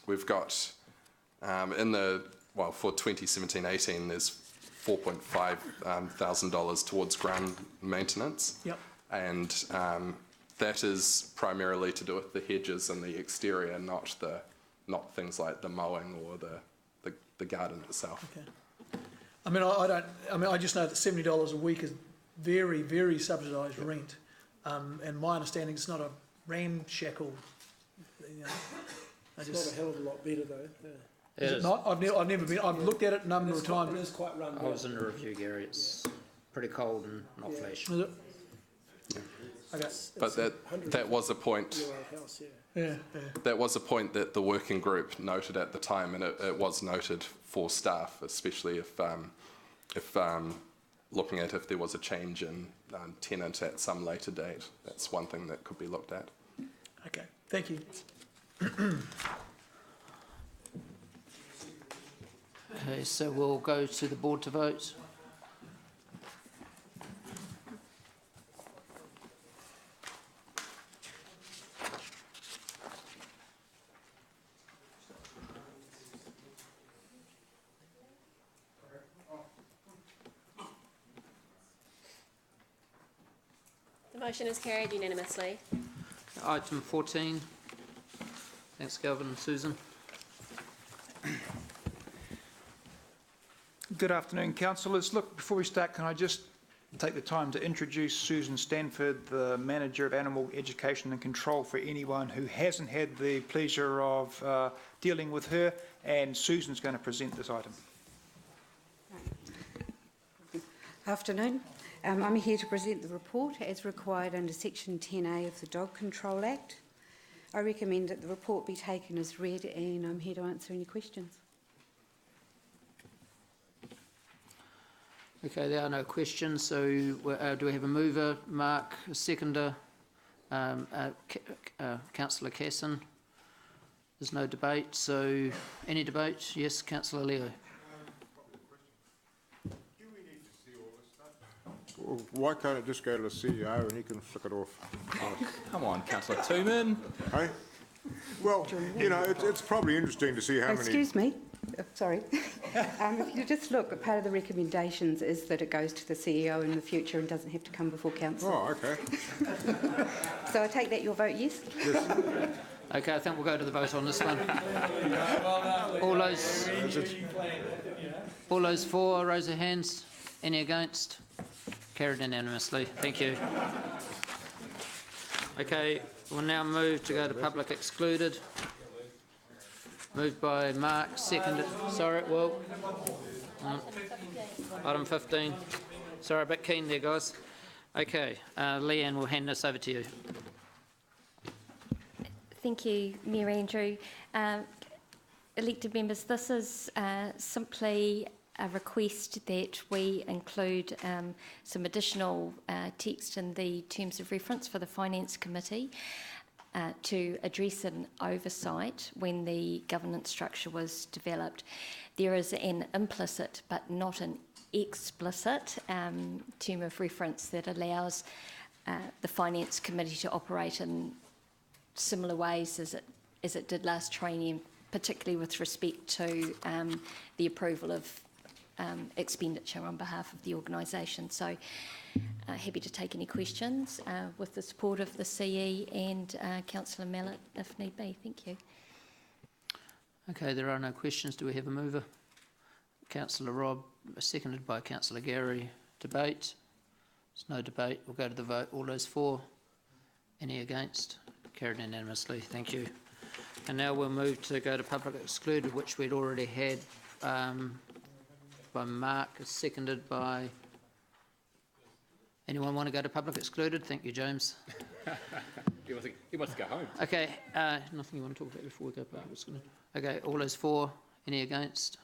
we've got for 2017-18, there's $4.5 thousand towards ground maintenance. Yep. And that is primarily to do with the hedges and the exterior, not things like the mowing or the garden itself. Okay. I mean, I just know that $70 a week is very, very subsidised rent, and my understanding it's not a ramshackle. You know, It's not a hell of a lot better though. Yeah. Is it not? I've never been. I've looked at it a number of times. It is quite run I was in the review, Gary. It's pretty cold and not flash. Is it? Okay. But that was a point. House, Yeah. That was a point that the working group noted at the time, and it was noted for staff, especially if looking at if there was a change in tenant at some later date. That's one thing that could be looked at. Okay. Thank you. Okay, so we'll go to the board to vote. The motion is carried unanimously. Item 14. Thanks, Galvin and Susan. Good afternoon, councillors. Look, before we start, can I just take the time to introduce Susan Stanford, the Manager of Animal Education and Control, for anyone who hasn't had the pleasure of dealing with her, and Susan's going to present this item. Afternoon. I'm here to present the report as required under Section 10A of the Dog Control Act. I recommend that the report be taken as read, and I'm here to answer any questions. Okay, there are no questions, so do we have a mover? Mark, a seconder? Councillor Casson? There's no debate, so any debate? Yes, Councillor Leo. Why can't it just go to the CEO and he can flick it off? Come on, Councillor Tooman. Hey? Well, you know, it's probably interesting to see how many... Excuse me. Sorry. If you just look, part of the recommendations is that it goes to the CEO in the future and doesn't have to come before council. Oh, okay. So I take that your vote yes? Yes. Okay, I think we'll go to the vote on this one. All those for, raise their hands. Any against? Carried unanimously. Thank you. Okay, we'll now move to go to public excluded. Moved by Mark, seconded. Sorry, Will. Item 15. Sorry, a bit keen there, guys. Okay, Leanne, we'll hand this over to you. Thank you, Mayor Andrew. Elected members, this is simply a request that we include some additional text in the terms of reference for the Finance Committee to address an oversight when the governance structure was developed. There is an implicit but not an explicit term of reference that allows the Finance Committee to operate in similar ways as it did last particularly with respect to the approval of expenditure on behalf of the organisation. So happy to take any questions with the support of the CE and Councillor Mallett if need be. Thank you. Okay, there are no questions. Do we have a mover? Councillor Robb, seconded by Councillor Gary. Debate? There's no debate. We'll go to the vote. All those for? Any against? Carried unanimously. Thank you. And now we'll move to go to public excluded, which we'd already had by Mark, seconded by... Anyone want to go to public excluded? Thank you, James. He wants to go home. Okay, nothing you want to talk about before we go to public excluded? Okay, all those for? Any against?